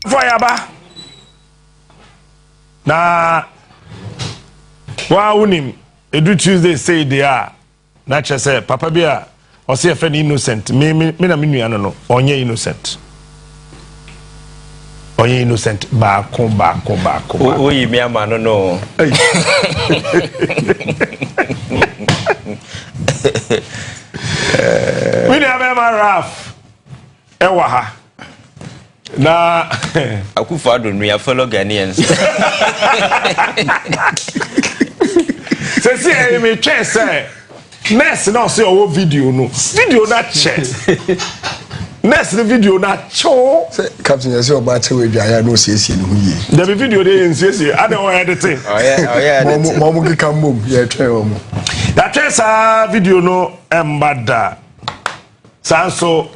Foyaba. Na wa unim edu Tuesday say they are na che say papa bia o say friend innocent me na me nua no onye innocent. Onye innocent baako. Oyi me ama no. We never Raf ewa ha na Akufo Adonu ya fellow Ghanaians. Say me try say nurse now say our video no na check nurse the video na cho say captain you say oba che we dwa no siesie no ye the video dey siesie I don't editing mo ki kam mom ye try o mo that sa video no embada sanso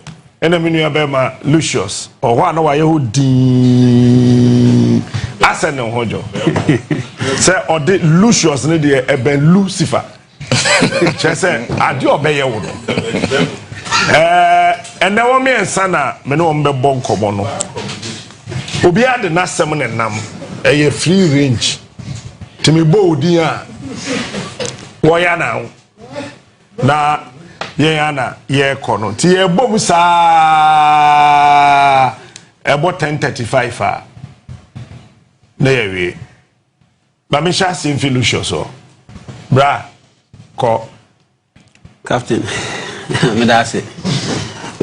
enemy no abema Lucius or wa na wa ye ho din asen hojo say or the Lucius ne dey eben Lucifer chese ade obeye wo no and now me sana me no mbe bon komo no obi ade na sem ne nam eye free range timi bo odin a wo ya na ye yana ye kono ti ye bom sa ebo 10:35 a na ye we ba me sha sin filusho so bra ko captain me da se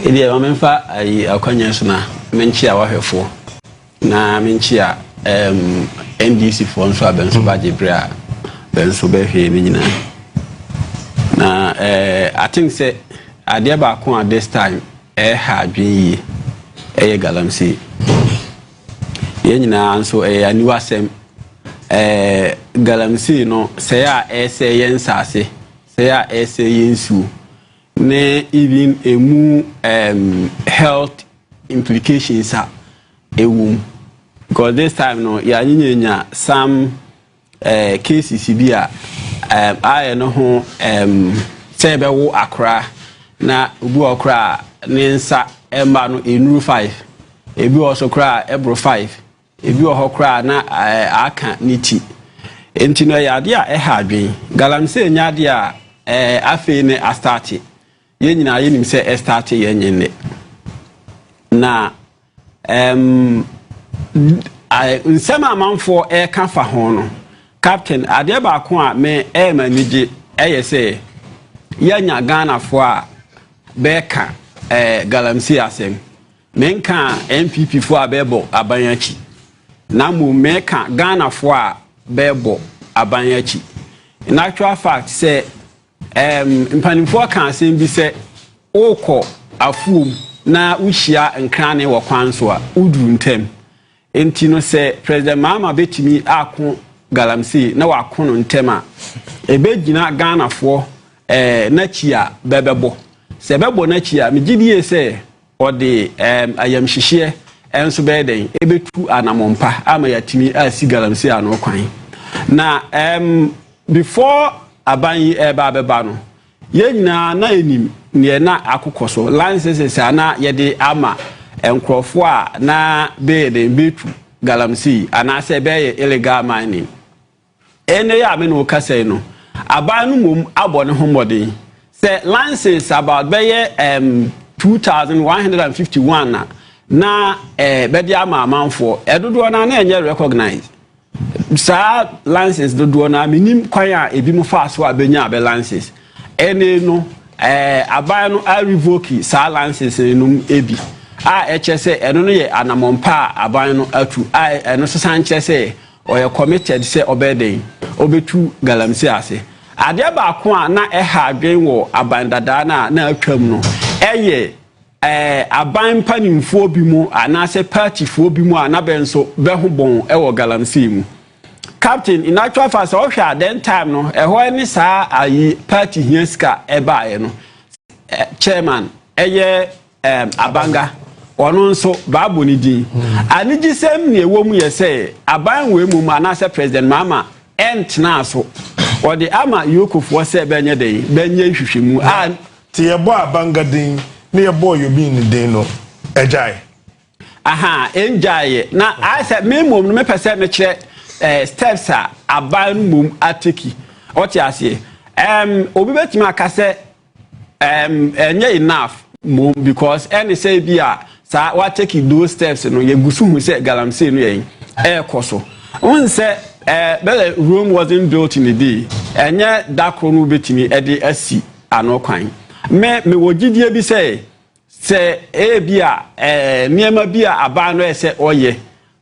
Idi ma memfa ai akwanya so na menchi a wahwefo na menchi a NDC for nso abenso baje bra benso be hwe ni nyina na I think say ade ba ko at this time ha dwen yi Galamsey ye nyina nso aniwa sem Galamsey no say a say yensase say a say yensu ne even emu health implications are because this time no ya nyenya some cases bi a I no ho say be wo akra na obu akra ne nsa emba no enuru 5 ebi also kra ebro 5 ebi o kra na aka niti enti no ya de a ha adwen Galamsey nya de a afi ne astarte ye nyina ye nim se start ye nyenne na nsema amanfo ka fa ho no captain ade ba ko a me manage se ye nya Ghana fo a be ka Galamsey asem me nka NPP fo a bebo abanyachi na mu me ka Ghana fo a bebo abanyachi in actual fact say mpanimfo kan asem bi se okọ afuom na uhia nkrane wo kwanso a uduru ntem enti no se president mama betimi akọ Galamsey na wakọ no ntem a ebegina Ghana fo na chia bebebo se bebo na chia megidie se ode ayamhihie enso beden ebetu anamompa ama yatimi asi Galamsey ano kwan na before Abanyi baba no ye nyina na enim ne na akokoso licenses ana ye de ama enkrofo a na be de betu Galamsey ana se be ye illegal mining ene ya me no kase no aban no mom abone homode se license about be ye 2151 na be de ama amanfo edodo na na enye recognize sa lances do na minim kwan a ebi mu fa so abenya be lances ene no aban no a revoke sa lances no ebi a echese eno no ye anamompa aban no atu a eno so san chese oye committed se obeden obetu Galamsey ase ade ba ko a na ha adwen wo aban dada na atwam no eye aban panimfo bi mu anase party fo bi mu anabenso beho bon wo Galamsey mu captain in actual fact so hwa den time no ho ni sa ayi party hiaska ebae no chairman eye abanga ono nso baabo ni din anigi sem ne ewo mu ye say aban we mu anase president mama entna so or the ama yokofo se benye den benye hwehwemu ti ye bo abanga din ne ye bo yobi ni din no ejai aha enjaye na I said me mom no me pese me kire steps a aban mom ateki oti ase obi betima aka se enye enough mom because any say bia sa what take those steps no ye gusu hu say Galamsey no yen koso won say Rome wasn't built in a day enye dakro no betimi ede asi ano kwan me wogidie bi say bia niema bia aban no say oye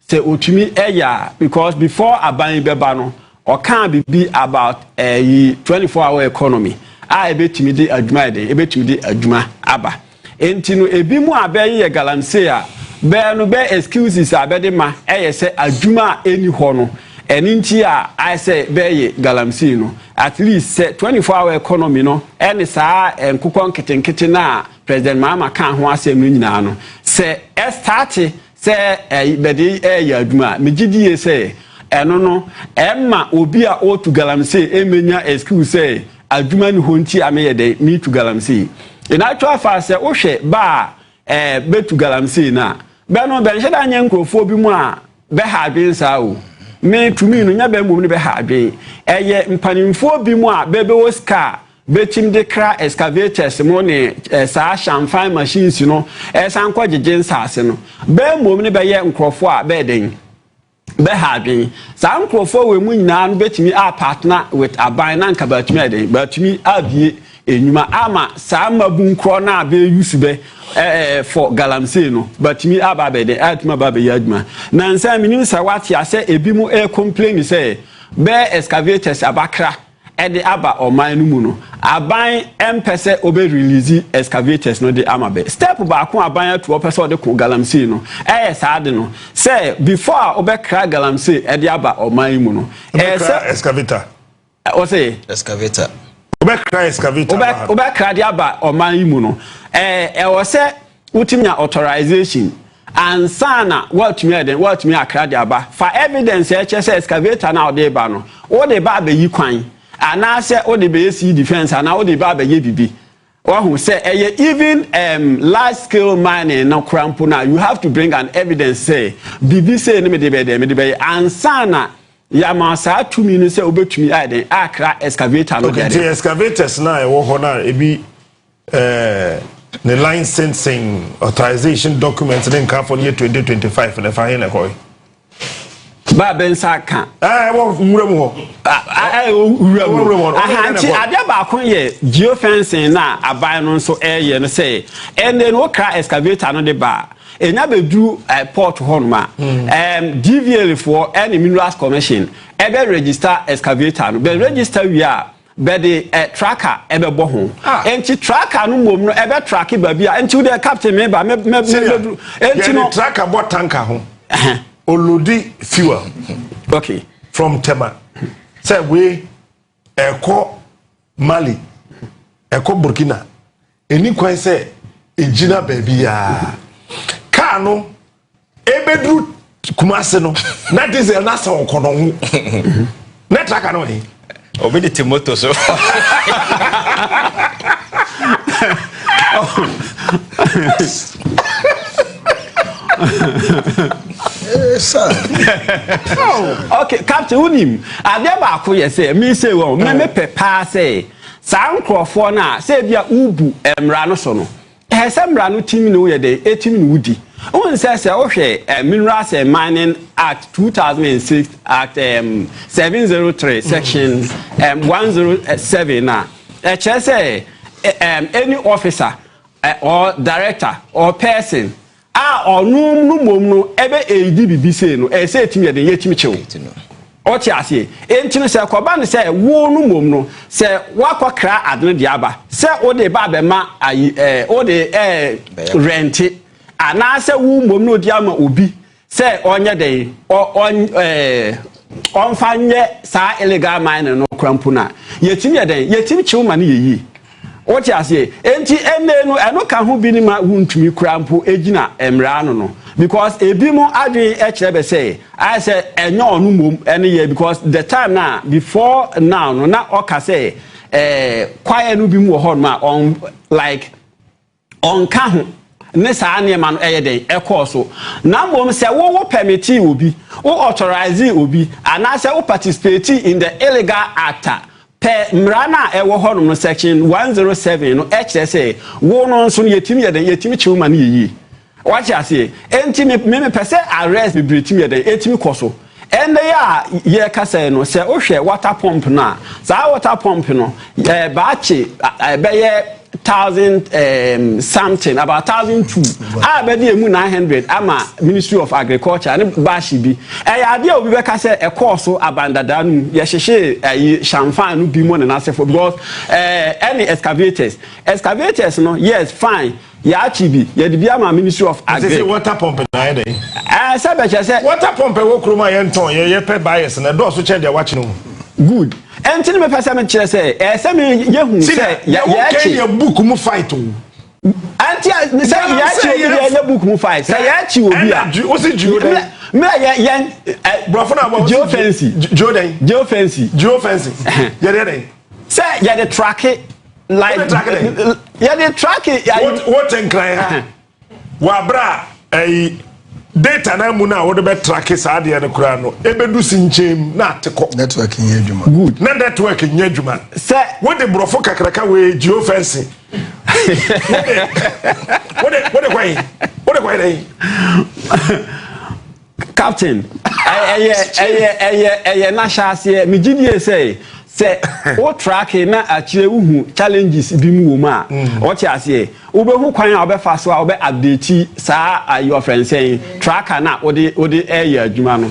say otumi eya because before aban beba no or can be about a 24-hour economy a betimi de adwuma de betimi de adwuma aba enti no ebi mu abaye Galamsey a be no be excuses abede ma say adwuma eni ho no eninti a I say be Galamsey no at least say 24-hour economy no eni saa enkukon ketenkete na President Mahama kan ho asem no nyina no say start say bede adwuma megidie say eno no emma obi a o to Galamsey emenya excuse say adwuma ni ho nti ameye de me to Galamsey in actual fact say wo hwe ba be to Galamsey na be no be hye da nya nkrofo bi mu a be ha adwen sa o me to me no nya be mum ni be ha adwen eye mpanimfo bi mu a be wo ska betim de kra excavators mo ne sa shamfan machines no san kwa gege nsase no be mum ni be ye nkrofo a be den be hadwen sa nkrofo we mu nyina no betimi a partner with Abena nka batimi eden batimi abie enyuma ama sa mabu nkro na be use be for Galamsey no batimi aba be den atuma ba be yaduma na nsa minim sa wati ase ebi mu complain say be excavators abakra ede aba oman no mu no aban empese obe release excavators no de amabe step ba ko aban atu opese ode ko Galamsey no saade no say before obe kra Galamsey ede aba oman mu no excavator o say excavator obe kra excavator obe kra de aba oman mu no o say utimya authorization and sana what me akra de aba for evidence say excavator na ode ba no o de ba be yi kwan ana say o de be see defense ana o de ba be ye bibi who say even large scale mining na krampo na you have to bring an evidence say bibi say me de be ansana ya ma sa tumi no say obetumi aden akra excavator no de the excavators na e wo ho na e bi the licensing authorization documents then come for year 2025 na fa hin e koy ba ben saka wo nwurem ho ahanti ade ba kon ye geofencing na aban no so ye no say and then wo kra excavator no de ba enya bedu port honma DVL for any minerals commission ebe register excavator no be register we are be the tracker ebe bo ho enti tracker no mom no ebe track ba bia enti the captain me ba me enti no tracker bo tanker ho olodi fuel okay from Tema say we eko Mali eko Burkina eni kwan say ejina baby ya car no ebedru Kumase no na diesel na so kono hu na tracker no he obi de timoto so okay captain unim ade ba ko ye say me say won me pepa say sa nkrofo na say bia ubu emra no so no say mra no timi no ye de etimi no wudi won say o hwe Minerals and Mining Act 2006 Act 703 section 107 na say any officer or director or person onum no mom no ebe edi bibi say no say etimi de yetimi chew o ti ase enti no say koba no say wo no mom no say wakokra adne de aba say o de ba be ma o de rent ana say wo mom no di ama obi say onye de on fanye sa illegal mining no krampo na yetimi de yetimi chew ma ne yeyi what you say enti eno ka ho bi ni ma Wontumi krampo ejina emra no because ebi mo adwen e kire be say I say enyo onu mom ene ye because the time na before now no na oka say kwaya no bi mu ho no ma on like on ka ho ne saa nneɛma no ɛyɛ den ɛkɔɔ so na mmom sɛ wo permit obi wo authorize obi anaasɛ wo participate in the illegal act pe mrana ewo honom no section 107 no ɛkyerɛ sɛ wo no nso yɛtimi yɛ den yɛtimi kyew ma no yɛyi wakyɛ ase enti me pɛ sɛ arrest be timi yɛ den etimi kɔ so ende ya ye kasa no sɛ wohwɛ water pump na saa water pump no baache bɛyɛ 1,000 something about 1,002 be emu 900 ama Ministry of Agriculture and bashi bi ade obi be ka se course abandada nu ye hyehe shamfan nu bi mo na asefo because any excavators no yes fine ya chibi ye de bi ama Ministry of Agriculture say water pump na dey say be che water pump wo kroma ye nton ye pe bias na do so che de wachi no good enti me pese me kire say say me yehu say ya ya book mu fight o anti say ya chi ya book mu fight say ya chi obi a o se juo den me ya brofo na about juo den ya den say ya the track it like ya the track it what enkran wa bra data na mu na wo de be track saa de ne kura no ebedu sinchem na ateko network nya adwuma good na network nya adwuma se wo de brofo kakraka we geofence wo de kwai dey captain na shase me gidie say o track na akire uhu challenges bi mu wo ma o ti ase wo be hu kwan a wo be fa so a wo be update saa your friend saying tracker na wo de air adwuma no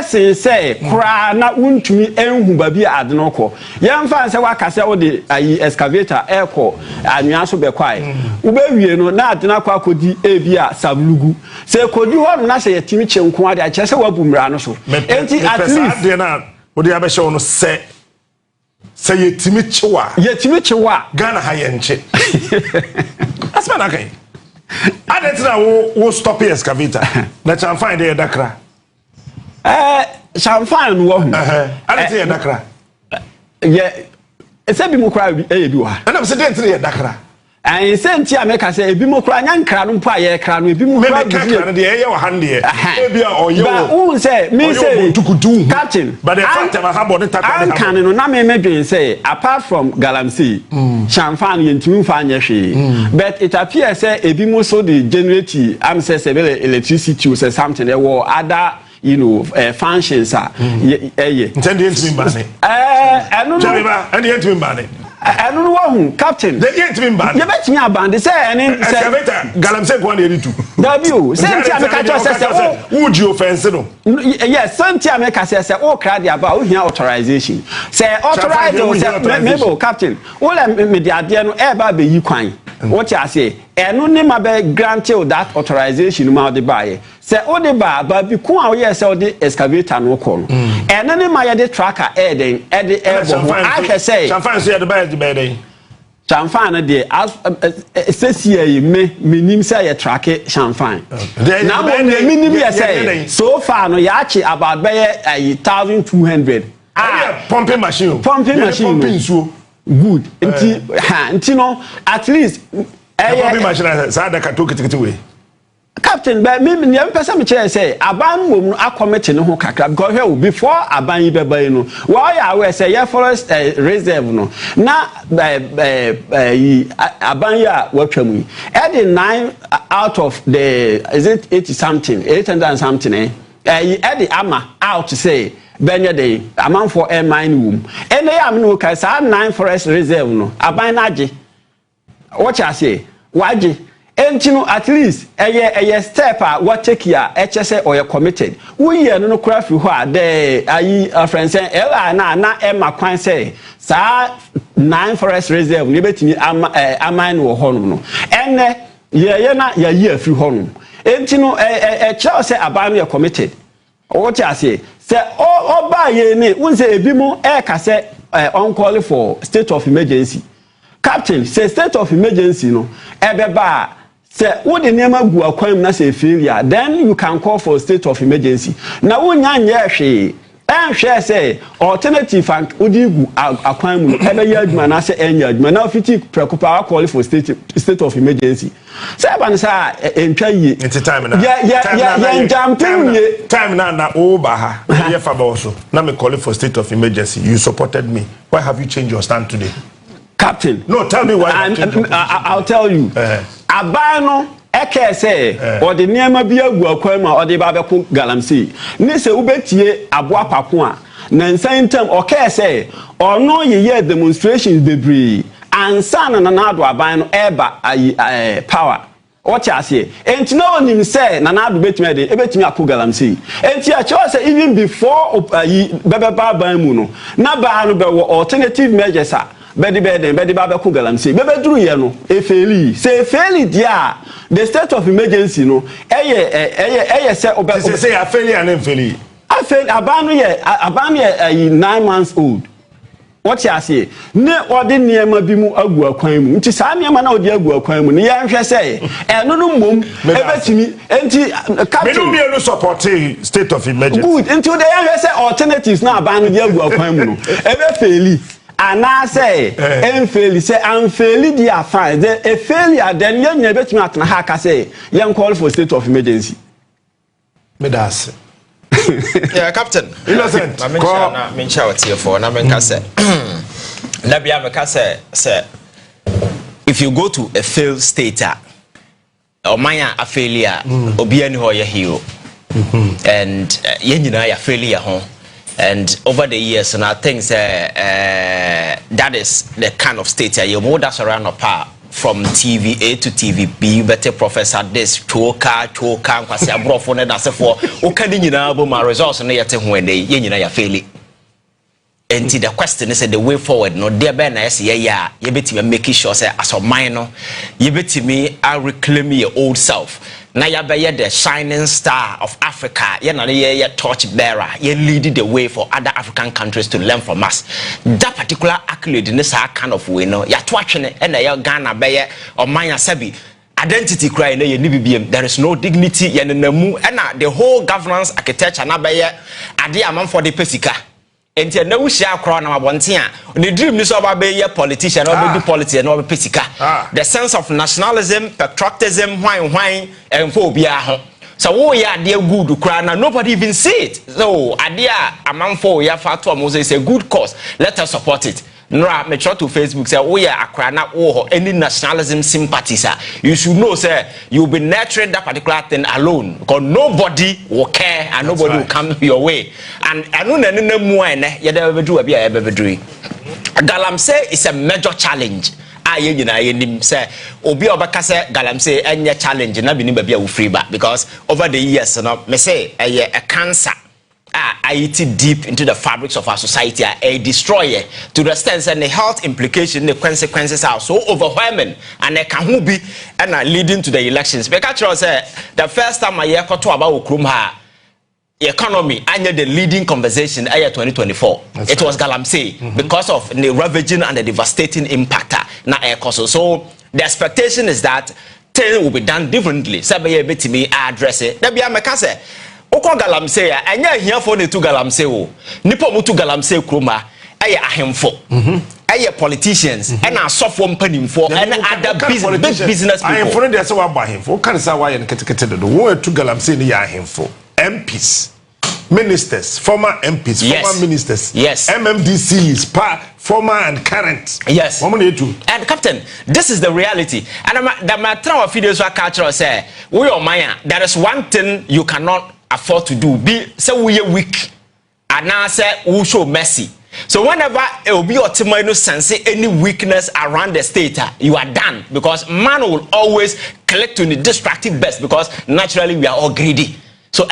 sen say kra na wontumi enhu ba bi ade no kɔ yɛmfa nse waka se wo de excavator ɛkɔ anwea so be kwai wo be wie no na ade na kwa kodi ebi a sablugu se kodi hɔ no na se yɛtimi kyenko ade a kyerɛ sɛ wabu mra no so enti at least de na wo de abɛhyɛ no sɛ yetimi chewa Ghana ha yenche asma na kai adetina wo stop excavator na chamfan de dakra chamfan no wo hu adetina dakra ye ese bi mu kra bi wa ana se de tina dakra and senti ameka say ebi mo kra nya nkra no mpo aye kra no ebi mo kra bi no de eye wa hande ebi a oye ba who say me say captain but the fact that ha body tap an kan no na me medwen say apart from Galamsey chamfan yentimi fa anya hwe but it appears say ebi mo so the generate am say electricity or something there were other functions intend yentimi ba ne eno no ba eno yentimi ba ne eno no hu captain they yentimi ba ye betimi abande say eni say Galamsey ko na eritu dabi o senti ameka cho say wo ji offense no yes senti ameka say o kra dia ba o hia authorization say authorize say maybe captain o le me dia de no e ba be yi kwan what you say eno ne ma be grant you that authorization ma de ba ye say o de ba bi ku a o ye say o de excavator no ko no eno ne ma ye de tracker e den e de e bo I can say chamfan so ye de ba den chamfan de sesi me nim say ye track chamfan na mo me nim ye say so far no ya chi about be 1,200 pumping machine so good nti no at least pumping machine sa da ka to kitikiti we captain but me person me say aban mom akomete ne ho kakra because before aban yi beba yi no why ya we say your forest reserve no na aban ya watwam yi e 9 out of the is it 80 something 800 and something e the ama out say benye dey amanfo mine wom ene ya me no ka sa 9 forest reserve no aban na age what you say waje enti no at least eye step a what take ya eche say or you committed we ye no kura fi ho a de ayi friends ela na ema kwan say sa 9 forest reserve ne betimi aman wo ho no ene ye na ya yi afi ho no enti no eche say aban you committed what you say oba ye ni unse ebi mu ka say on call for state of emergency captain say state of emergency no ebeba say wo de nema gu akwam na say failure then you can call for state of emergency na wonya nya hwe am share say alternative and udigu akwan ebe ye adwuma na say enya adwuma na ofiti preoccupy call for state of emergency say ban say entwa yi time na time na oba ha ye fa ba so na me call for state of emergency you supported me why have you changed your stand today captain no tell me why I'll tell you abano eke say or the niema bi agu akwan ma or the ba be ko Galamsey ni se ubetie aboa pako a na nsan tam okay say or no ye demonstrations bebree ansa na ado aban no eba power what you say enti no onim say na ado betime de ebetime akọ Galamsey enti a cho say even before bebe ba ban mu no na ba no be alternative measures bedi ba be ko Galamsey bebe duru ye no efeli say efeli dia the state of emergency no eye say obe say afeli and efeli afeli abanu ye 9 months old what you say ne odi niema bi mu agu akwan mu nti sa niema na odi agu akwan mu ne ya hwe say eno no mom ebetimi enti captain me no support state of emergency good nti the ya hwe say alternatives na abanu di agu akwan mu no ebe feli ana say enfeli say amfeli dia fine the failure then yen betimi atena ha ka say yen call for state of emergency me das yeah captain innocent na mencha what here for na menka say na bia menka say if you go to a failed state or manya a failure obi ani ho ye hero and yen nyina ya failure ho. And over the years, and I think that is the kind of state you move us around a power from TV A to TV B. You better professor this choka, because you brought for and say for okay, you know, but my results and yet when they you failing. And the question is the way forward. No, dear Ben, I say yeah, you better making sure say as a minor, you better me I reclaim your old self. Now you be the shining star of Africa. You know, you torch bearer. You lead the way for other African countries to learn from us. That particular accolade in this kind of way, no, you're watching it, and you Ghana be or Maya Sebi. Identity cry na BBM. There is no dignity. And the whole governance architecture na be ade amam for the pesika. Enti na wuhia akro na mabonte a the dream ni so ba be politician or be do politics na be pesika the sense of nationalism patriotism hwan enfo obi a ho so wo ya ade good kra na nobody even see it so ade a amanfo ya fa to am say it's a good cause let us support it. Nra me try to Facebook say wo ya akra na wo any nationalism sympathies you should know say you will be nurturing that particular thing alone because nobody will care and that's nobody will come your way and anu na ne mu ene ye da be do abi a be do Galamsey is a major challenge aye nyina ye nim say obi obaka say Galamsey enye challenge na bi ni ba bia wo free ba because over the years no me say a cancer IT deep into the fabrics of our society, a destroyer to the extent and the health implications, the consequences are so overwhelming and they can be and leading to the elections. Because the first time I hear about Ukrumha economy, I the leading conversation year 2024. That's it was Galamsey because of the ravaging and the devastating impact na air cost. So the expectation is that things will be done differently. Sabe bit me address it. That be a Oko Galamsey anya hia for ne tu Galamsey o nipa mu tu Galamsey kroma eye ahemfo eye politicians and asofo mpanimfo and other business people ahemfo dey say wa ba ahemfo kan say wa ye ketekete do wo tu Galamsey ni ya ahemfo MPs ministers former MPs yes. former ministers yes MMDCs former and current yes and captain this is the reality and the matter of videos wa culture say we o man there is one thing you cannot afford to do be say we are weak and now say we show mercy so whenever it will be ultimately sense any weakness around the state you are done because man will always collect to the destructive best because naturally we are all greedy so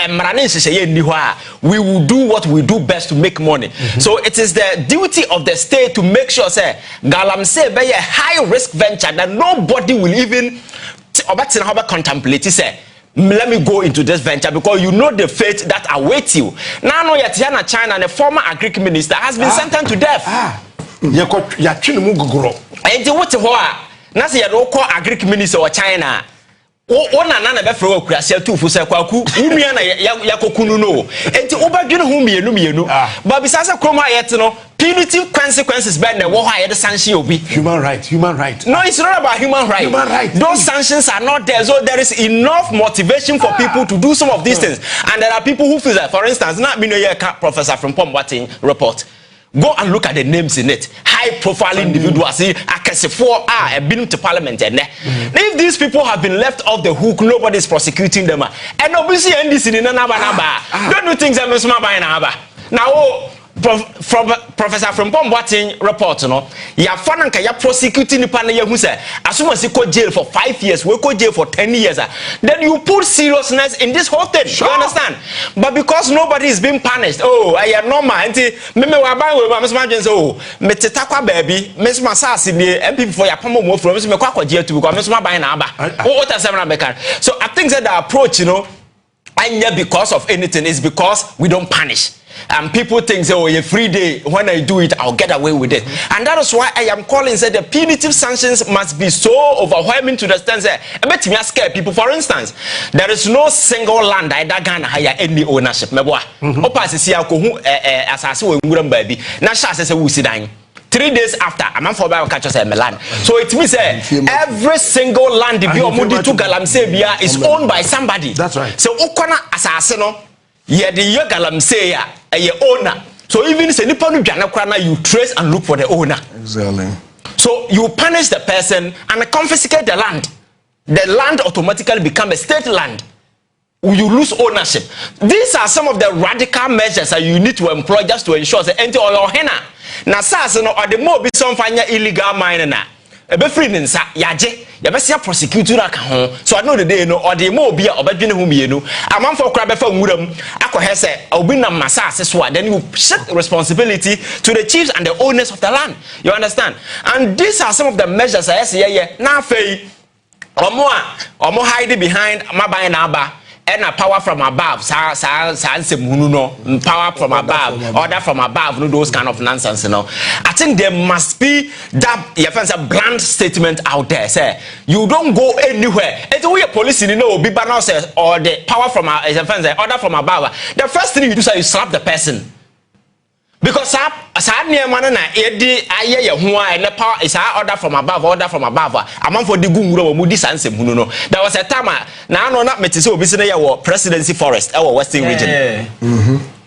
we will do what we do best to make money so it is the duty of the state to make sure say Galamsey be a high risk venture that nobody will even contemplate say let me go into this venture because you know the fate that awaits you. Now, no, Yatiana China and the former agric minister has been sentenced to death. And what now say you call agric minister or China Ona na be fro kurase tu fu se kwaku umia na yakokunu no enti obadwene hu mienu but bisasa kroma yet no punitive consequences by the wo ha ye sanction obi human right no, it's not about human right. Those sanctions are not there, so there is enough motivation for people to do some of these things. And there are people who feel that, for instance, not me no Professor from Pomwating report. Go and look at the names in it. High profile individuals. See, have been to parliament. If these people have been left off the hook, nobody is prosecuting them. And obviously, NDC don't do things that now, from Professor from Pomwating report, ya fananka ya prosecuting the panel who say, as soon as you go jail for 5 years, we go jail for 10 years, then you put seriousness in this whole thing. Sure. You understand? But because nobody is being punished, I am normal. Me waban we Miss Margin so me tetakwa baby, Miss Masasi the NPP for your pomo from Miss Mekwa jail to because Miss Maban aba. What are seven American? So I think that the approach, and because of anything is because we don't punish. And people think, oh, a free day, when I do it, I'll get away with it. And that is why I am calling, say, the punitive sanctions must be so overwhelming to the extent that, I bet me scare people. For instance, there is no single land that can hire any ownership. Opa se siya ko hu asase we nguram baby. Na sha se wusi dan. 3 days after, a man for catch us a land. So it means every single land the Biomudi to Galamsey is owned by somebody. That's right. So Okona asase no. Yeah, the Galamsey a owner. So even if you trace and look for the owner. Exactly. So you punish the person and confiscate the land. The land automatically becomes a state land. You lose ownership. These are some of the radical measures that you need to employ just to ensure that enter all your henna. Now, or the more be some illegal mining. Ebe free nsa yaje ya be sia prosecutor aka ho so I know the day no or the mo bia obadwene hu mienu amanfo kra be fa nwuram akohe se obi na masase so then you shift responsibility to the chiefs and the owners of the land. You understand? And these are some of the measures I say na fei omo hide behind maban na aba and a power from above, power from above, order from above, those kind of nonsense, I think there must be that bland statement out there. Say you don't go anywhere. It's the way a police be banner says or the power from order from above. The first thing you do is you slap the person. Because power is order from above. A man for the gunguro mudi sanse muno. There was a time now no not metis obisine presidency forest our western region.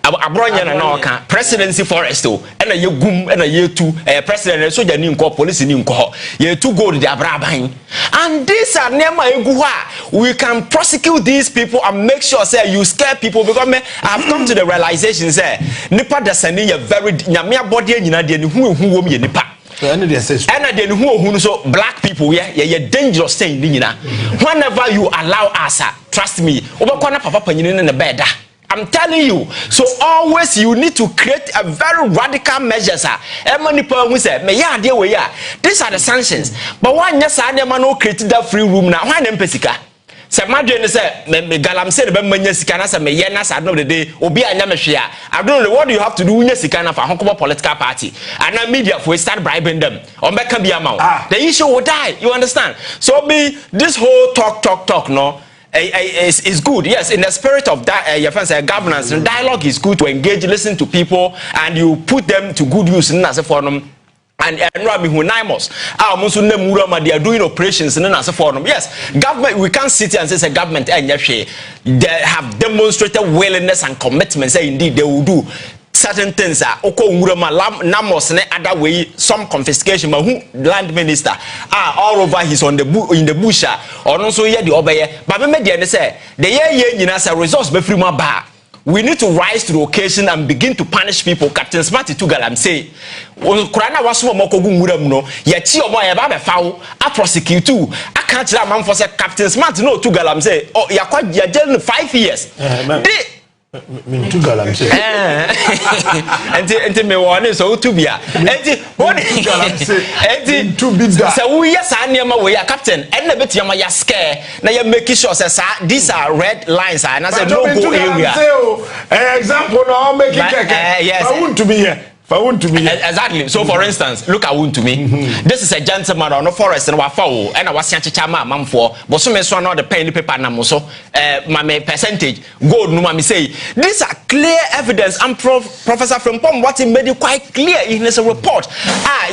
Abronye na no presidency forest and a ye gum and a year two president soldier ni nko police ni nko ye two gold the abraban. And these are nema eguha. We can prosecute these people and make sure say you scare people because I have come to the realization say nipa desani ye very nyame body nyina de ni hu wom ye nipa. And then who so black people you're dangerous thing whenever you allow us trust me papa in the bed. I'm telling you. So always you need to create a very radical measures. These are the sanctions. But why no create that free room now? Why them say madwen say me Galamsey be manya sika na say me ye na sad no the day obi anya me hwe I don't know what do you have to do nya sika na for honkobo political party and now media for start bribing them on be can be amount the issue will die. You understand? So be this whole talk no is good. Yes, in the spirit of that your friends governance and dialogue is good to engage, listen to people and you put them to good use in as a forum. And Rabi Hunimos, they are doing operations in an forum. Yes, government, we can't sit here and say government and they have demonstrated willingness and commitment. Say indeed they will do certain things. Namos other way, some confiscation. But who land minister all over he's on the in the bush or also here the obey. But me say the year as a resource be free my bar. We need to rise to the occasion and begin to punish people. Captain Smarty to Galamsey. Kurana was more muram no. Yet you boy about foul. I prosecute too. I can't tell a man for say Captain Smart no to Galamsey. Oh, you're quite jail 5 years. To Galamsey. And me one so to be. What to be that. So we yes I near my way captain. And the bit you my scare. Now you make sure say these are red lines and I said no go area. Example no make it yes. I want to be here. Wontumi. Exactly. So for instance, look at Wontumi. This is a gentleman on the forest and wafawo and I was chama man for but some so not the pen paper namuso my percentage gold no mami say these are clear evidence and Professor Frimpong what he made it quite clear in his report.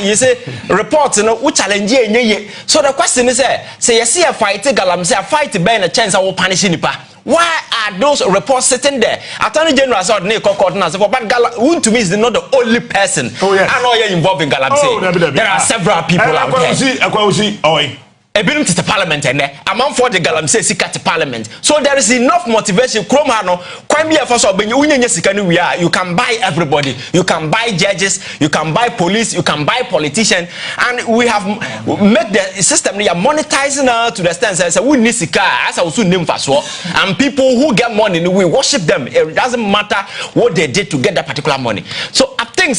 You say reports which challenge ye. So the question is say you see a fight Galamsey a fight ben a chance I will punish nipa. Why are those reports sitting there? Attorney General said, but Wontumi is not the only person. Oh, yes. I know you're involved in Galamsey. Oh, there are several people out there. Ebinum to the parliament and among for the Galamsey sika to parliament. So there is enough motivation. You can buy everybody. You can buy judges. You can buy police. You can buy politicians. And we have made the system monetizing to the extent that we need sika as I also name and people who get money we worship them. It doesn't matter what they did to get that particular money. So I think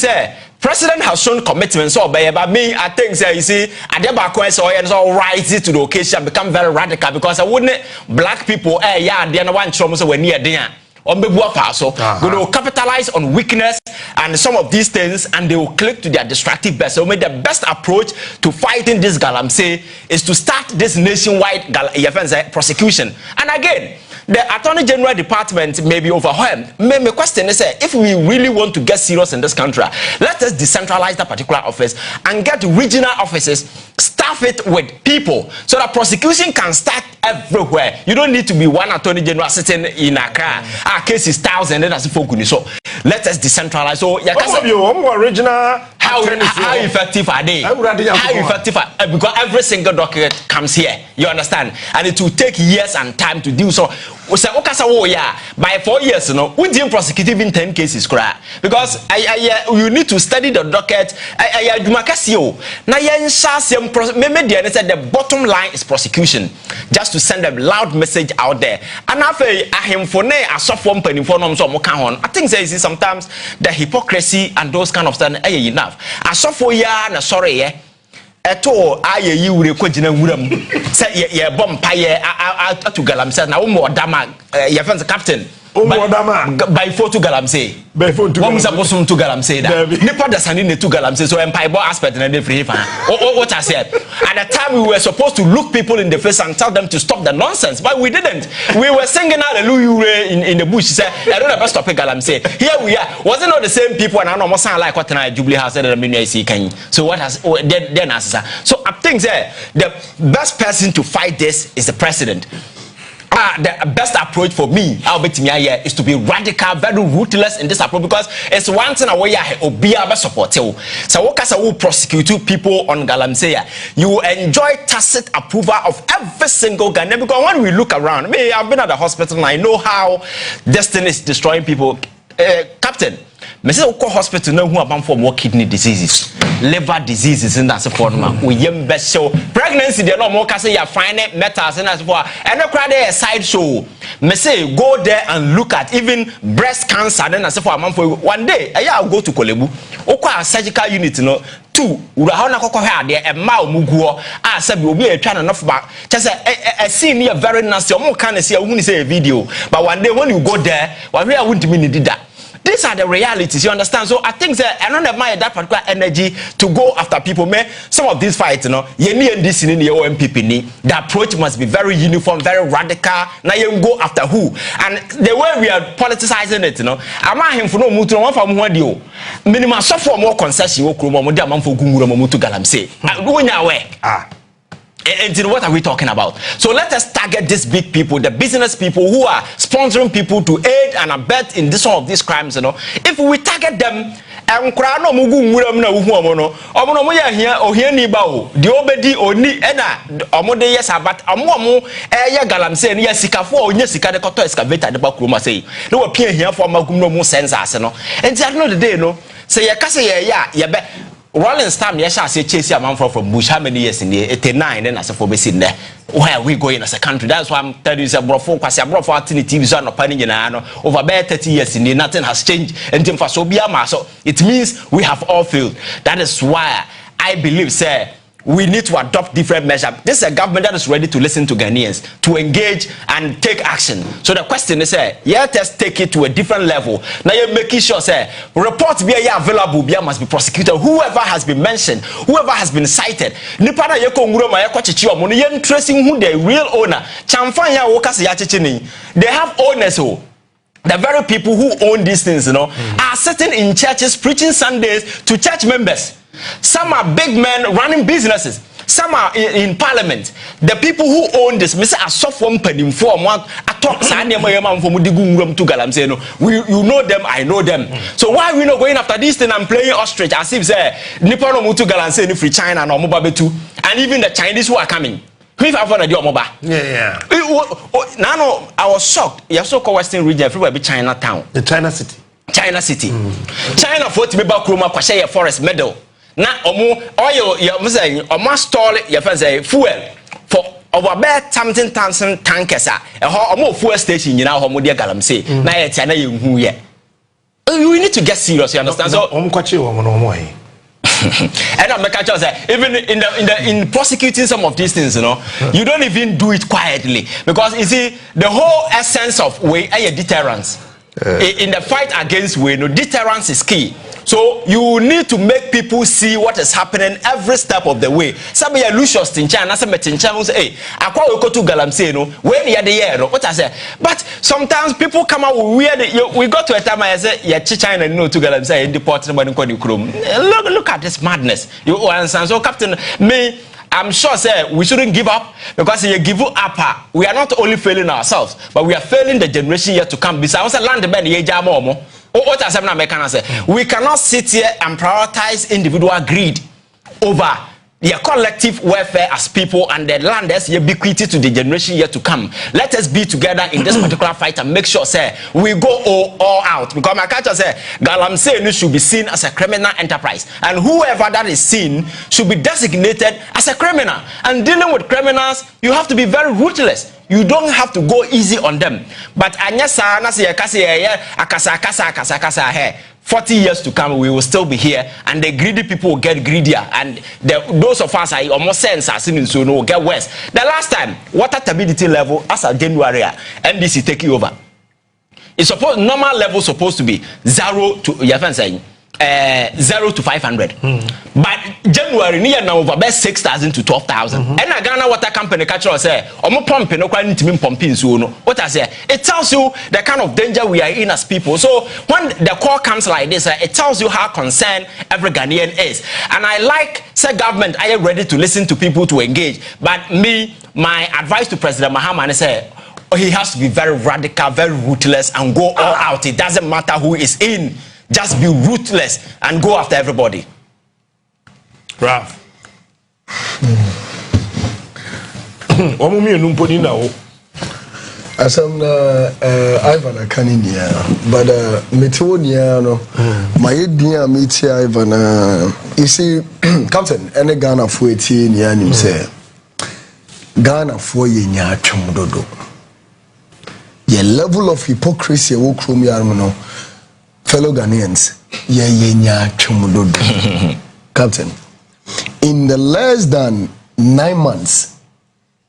President has shown commitment. So, but me, I think, you see, Agyapong is all rise to the occasion, become very radical because I wouldn't black people, they are one so we're near there. Going to capitalize on weakness and some of these things, and they will click to their destructive best. So, the best approach to fighting this Galamsey is to start this nationwide prosecution. And again, the Attorney General Department may be overwhelmed. My question is, if we really want to get serious in this country, let us decentralize that particular office and get regional offices, staff it with people so that prosecution can start everywhere. You don't need to be one Attorney General sitting in Accra. Our case is 1,000 and that's focus. So let us decentralize. So original. How effective are they? How effective are because every single document comes here. You understand? And it will take years and time to do so. By 4 years, we didn't prosecute even 10 cases. Because you need to study the docket. The bottom line is prosecution. Just to send a loud message out there. And I think sometimes the hypocrisy and those kind of stuff are enough. Asofo ya na sorry ye eto aye yi wure kwagina wuram say ye bom paye atu Galamsey na wo mo dama ye fence captain by photo Galamsey by photo one supposed to Galamsey that nipa da sani ne to Galamsey so empire aspect na dey free fan what I said at the time we were supposed to look people in the face and tell them to stop the nonsense but we didn't. We were singing hallelujah in the bush. She said I don't ever stop Galamsey. Here we are. Was it not the same people and I know sound like what na Jubilee House said the so what has then answer. So I think the best person to fight this is the president. The best approach for me, is to be radical, very ruthless in this approach because it's one thing away Obia support. So what will prosecute people on Galamsey? You enjoy tacit approval of every single Ghanaian because when we look around, I've been at the hospital and I know how this thing is destroying people. Captain, me say go hospital now who about for more kidney diseases, liver diseases in that form. We BOMBSHELL pregnancy they no more can say you find it metals and as for and no crowd a side show. Me say go there and look at even breast cancer then as for one day I go to Kolebu. Okwa surgical unit no two ura how na kokko ha de e ma omuguo a sabi obi e twa na enough back just a scene here very nasty omo can see a say a video but one day when you go there what we won't mean did that. These are the realities, you understand? So I think I don't admire that particular energy to go after people. Man, some of these fights, you need NDC in your NPP. The approach must be very uniform, very radical. Now you go after who? And the way we are politicizing it, I'm not him for no mutu one from one deal. Minimum suffer more concession. For Galamsey. And what are we talking about? So let us target these big people, the business people who are sponsoring people to aid and abet in some of these crimes. If we target them, and Krano Mugu Muram no Humono, Omoya here or here Nibao, the Obedi or Ni Ena, Omode yes, but Amomo, Aya Galamsey, and Yasika for Yasika the Koto excavator the Bakruma say. No appear here for Magumo sensors, and it's another day, say ya bet. Rolling Stam, yes, I say chase a man from Bush. How many years in the 89 and as a for basing there? Where are we going as a country? That's why I'm telling you, it's a brofo, because a brofo TV zone of Paninano over about 30 years in the nothing has changed. And so it means we have all failed. That is why I believe, sir, we need to adopt different measures. This is a government that is ready to listen to Ghanaians, to engage and take action. So the question is, let us take it to a different level. Now you're making sure, reports be available, must be prosecuted. Whoever has been mentioned, whoever has been cited, they tracing who the real owner. They have owners who. The very people who own these things, are sitting in churches preaching Sundays to church members. Some are big men running businesses. Some are in parliament. The people who own this, Mr. Asofo Mpanim for one, I talk to Galamsey. You know them, I know them. So why are we not going after this thing and playing ostrich as if say Nippon Mutu Galamsey free China and Omobabe too, and even the Chinese who are coming. Yeah. Now I was shocked. You so-called Western region, everywhere be Chinatown. The China City. China City. China for to be back Kroma Kwashe forest medal. Now omo oil you say omo store your say fuel for over bear something tankers omo fuel station you know how mo dey Galamsey. Na yet na you hu ye. We need to get serious, you understand? So omo kwache omo no mo yi. And I'm making sure that even in prosecuting some of these things, you don't even do it quietly, because you see the whole essence of way deterrence. In the fight against way, deterrence is key. So you need to make people see what is happening every step of the way. Some are Lucius Tincha and some Tincha will say, "Hey, I go to Galamsey, when you are the year, what I say." But sometimes people come out with weird. We got to a time I say, "Yeah, China to Galamsey in the port somebody call you Chrome." Look at this madness. You understand? So, Captain, I'm sure we shouldn't give up, because if you give up, we are not only failing ourselves, but we are failing the generation yet to come. Besides, land the we cannot sit here and prioritize individual greed over their collective welfare as people and the landers ubiquity to the generation yet to come. Let us be together in this particular fight and make sure we go all out, because my culture Galamsey should be seen as a criminal enterprise, and whoever that is seen should be designated as a criminal. And dealing with criminals, you have to be very ruthless. You don't have to go easy on them. But 40 years to come, we will still be here, and the greedy people will get greedier, and those of us are almost sense as in so will get worse. The last time, water stability level as of January, NDC taking over. It's supposed normal level supposed to be 0 to 500. But January near now over best 6,000 to 12,000. And a Ghana water company catcher say, "Omo pumping no quite to pumping so no." What I say, it tells you the kind of danger we are in as people. So when the call comes like this, it tells you how concerned every Ghanaian is. And I like say government, I am ready to listen to people to engage. But my advice to President Mahama is he has to be very radical, very ruthless, and go all out. It doesn't matter who is in. Just be ruthless and go after everybody. Ralph. Omumi numponi na o. Asam Ivan akaninia, but Metonia no. My dear meet Ivan. You see, Captain, any Ghana for 18 years say Ghana for ye nya chumudodo. Ye level of hypocrisy wo krom yarmo. Fellow Ghanaians, Captain, in the less than 9 months,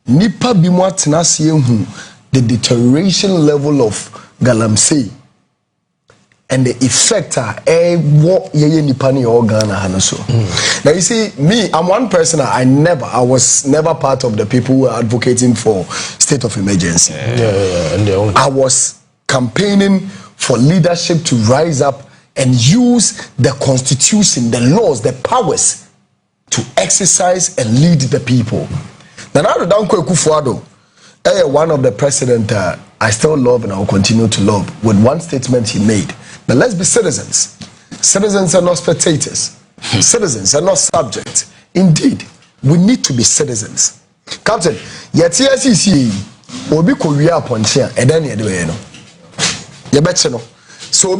Nipa bimwatina siyehu the deterioration level of Galamsey and the effect what Nipa ni Ghana hanaso. Now you see, me, I'm one person. I was never part of the people who are advocating for state of emergency. I was campaigning for leadership to rise up and use the constitution, the laws, the powers to exercise and lead the people. Now, one of the president I still love and I will continue to love, with one statement he made. Now, let's be citizens. Citizens are not spectators. Citizens are not subjects. Indeed, we need to be citizens. Captain, yet TSCC will be Wéàpons and then so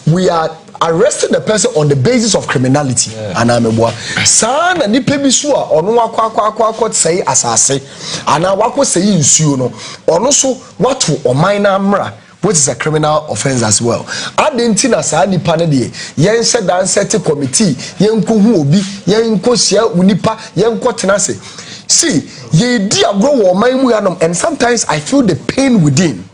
we are arresting the person on the basis of criminality. And I'm a son and nipa bisua ono akwa say asase ana wako say nsuo no ono so watu oman na mra which is a criminal offense as well. Adentina sa nipa ne de yen se dan set committee yen ko hu obi yen ko sia unipa yen ko tenase. See, ye di agro wo man mu yanom, and sometimes I feel the pain within.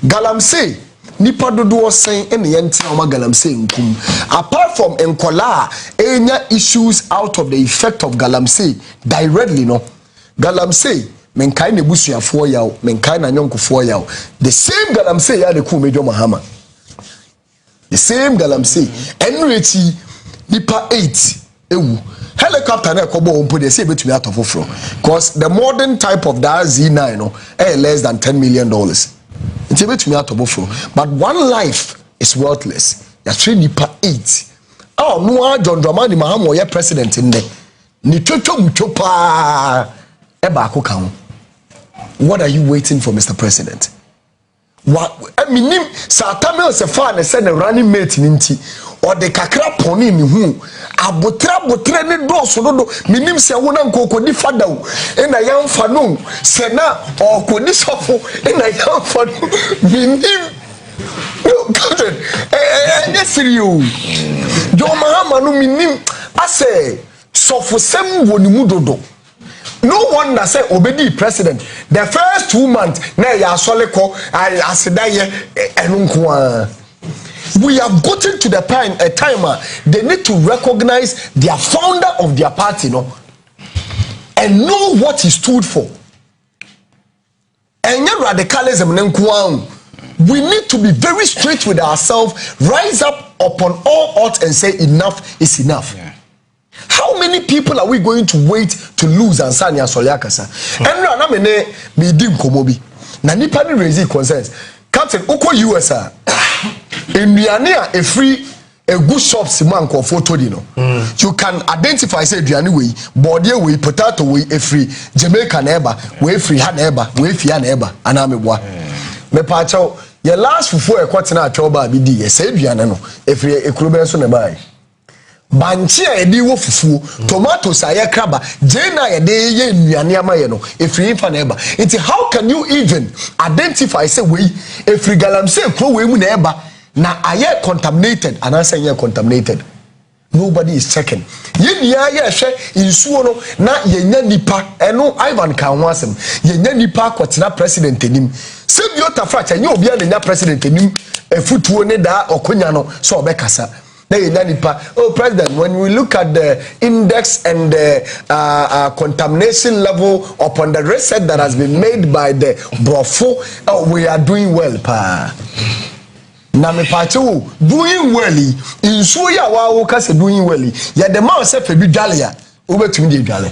Galamsey nipa dodo sen ene yentina o ma Galamsey nkum. Apart from enkola enya issues out of the effect of Galamsey directly no. Galamsey menkai ne busuafo yaw menkai na nyonkofo yaw. The same Galamsey ya de ku Major Mahama. The same Galamsey enreti nipa 8 ewu. Helicopter na kobo ompo dey say betumi atofofro because the modern type of that Z9 no less than $10 million. It's betumi atofofro, but one life is worthless. Ya train nipa 8. Oh no, John Dramani Mahama ye president in there. Ni chopa eba akoka. What are you waiting for, Mr. President? What I mean, Satamel se fa na se na running mate ninti or the kakra poni ni hu abotra ne do so do minim se wona nkoko di fada wo e na yan fa no se na okodi sofo e na yan fa no minim Godfred yes you jo Mahama no minim ase sofo sem woni mu dodo. No wonder say obedi president the first 2 months na ya soleko asidaye enunko. We have gotten to the time they need to recognize their founder of their party, no, and know what he stood for. And radicalism, we need to be very straight with ourselves, rise up upon all odds and say enough is enough. Yeah. How many people are we going to wait to lose and Sanya Soliakasa? And na me dim komobi. Na nipa ni raise concerns. Captain Uko USA. Enuane a free a good shops man ko photo di no. You can identify say aduane we, body we, potato we, a free Jamaica neighbor, we free ha neighbor, we fia neighbor, anamebwa. Me pa cho ye last fufu e kwatena atwoba bi di ye say aduane no, e free e kuro so ne bai. Banchi a edi wo fufu, tomatoes a ye kraba, jena ye de ye nnuane amaye no, e free fa neighbor. It's how can you even identify say we, e free Galamsey kuro we mu neighbor? Na aye contaminated and answer ye contaminated. Nobody is checking. Ye hwe insuo no na ye nya nipa eno Ivan kan ho asem. Ye nya nipa kwatena president enim. Se biota fracha nye obi anya president enim afutuo ne da okonya no so obekasa. Na ye nya nipa, oh president, when we look at the index and the contamination level upon the research that has been made by the Brofo, we are doing well pa. Na me pacho doing welly in so ya wa wo kase doing welly ya the man se fe bi dwale ya obetumi de dwale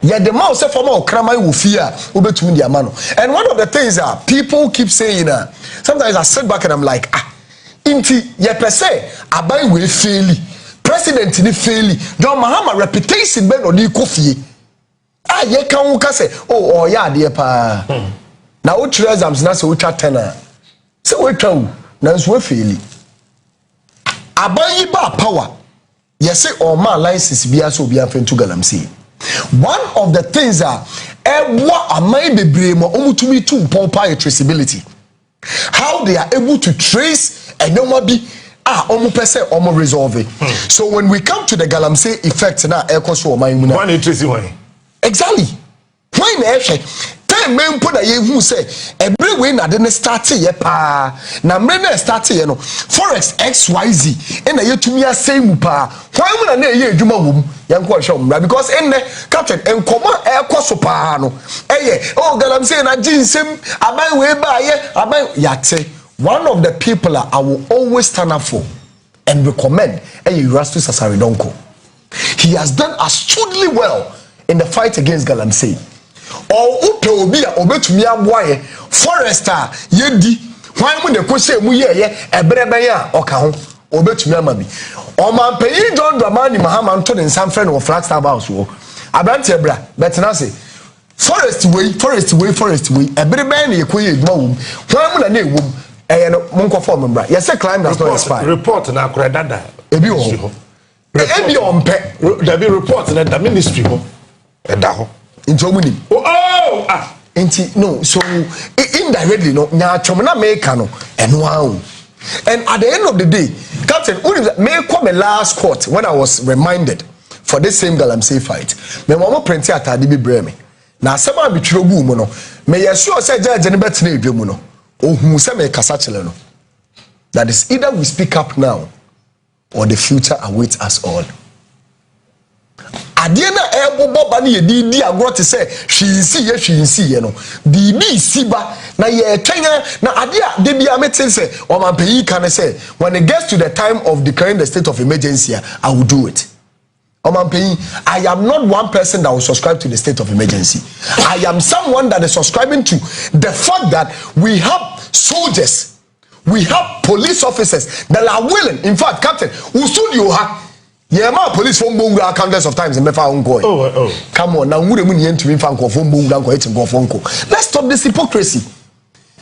ya the man se forma okraman wo fi a obetumi de amano. And one of the things that people keep saying sometimes I sit back and I'm like inti ye pese aban we faili president ni faili John Mahama reputation be no di kofie ye kan wo kase oh ya de pa na wo three exams na se wo twa 10 se wo twa nanso we faili abayi ba power yes or ma license bia so bia fentu Galamsey. One of the things are what amai bebre mo omutumi to pompa traceability, how they are able to trace and no be omu pese omu resolve it. So when we come to the Galamsey effect na ekoso omai mu na one trace one exactly why na ehwe men put a who say every way na den start ye pa na mre na start ye no forex xyz and na yetumi asay mu pa why mu na ye adwuma wom yanko hwe mra because enne captain enkoma ekoso pa no oh Galamsey na jinsem aban we ba ye aban yate. One of the people I will always stand up for and recommend Erastu Sasaridonko. He has done astutely well in the fight against Galamsey. Or upe obi a obetumi aboaye forester yedi hwan mu de ko se mu ye ebrebe ya oka ho obetumi amabi o man peyi John Dramani Mahama nto ne nsam frɛ no Flagstaff House wo abrante ebra betena se forest way ebrebe na yekoye eduma wo hwan mu na na ewom no monko form mbra ye say crime does not expire report na akora dada ebi ho ebi ompe da bi report na da ministry ho eda ho into muni no, so indirectly, no, Nyachomana Mekano, and wow. And at the end of the day, Captain, may come a last court when I was reminded for this same Galamsey fight. Me mama prenti atade bi breme. Na asema bi twrogu mu no, me yeso say judge ne betena edwemu no. Ohun say me kasa chele no. That is either we speak up now or the future awaits us all. Adie na ebobo ba na yedi agro te say hwinsi ye no bibi siba na ye twenya na adie de bia meten say o man peyi kan say when it gets to the time of declaring the state of emergency I will do it. O man peyi, I am not one person that will subscribe to the state of emergency. I am someone that is subscribing to the fact that we have soldiers, we have police officers that are willing, in fact, Captain, ustudio ha yeah, my police phone bunga countless of times in Mefa Unko. Oh. Come on, now we need to be phone bunga. Let's stop this hypocrisy.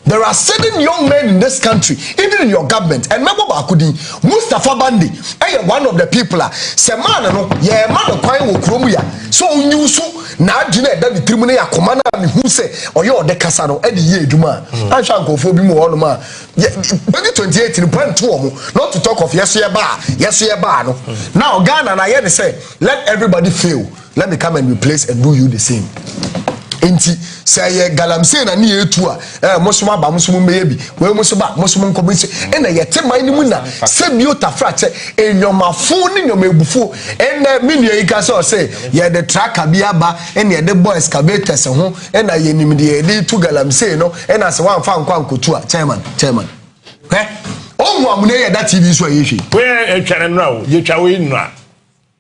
There are certain young men in this country, even in your government, and remember Bakudi, Mustafa Bandi, one of the people, Semana, no, yeah, man, will Chromia. So you so now, June, that the Tribunal commander who say, or you're the Casano, Eddie Ye Duma, I shall go for Bimo Onoma. 2028 in point to not to talk of yes, bar. Now, Ghana, and I had to say, let everybody feel. Let me come and replace and do you the same. Inti say Galamsey na ni etu a mosoma ba mosoma meyebi we mosoma nkobi na yete man ni mu na se biota frache enyomafo ni nyomebufu ene minua yi ka say ye the tracker bi aba ene the boy excavators ho na ye nim de ye tu Galamsey no na se wan fa nkwa nkotu a chairman onwu amune ye that TV so ye hwe we etwane nra o ye twa we nra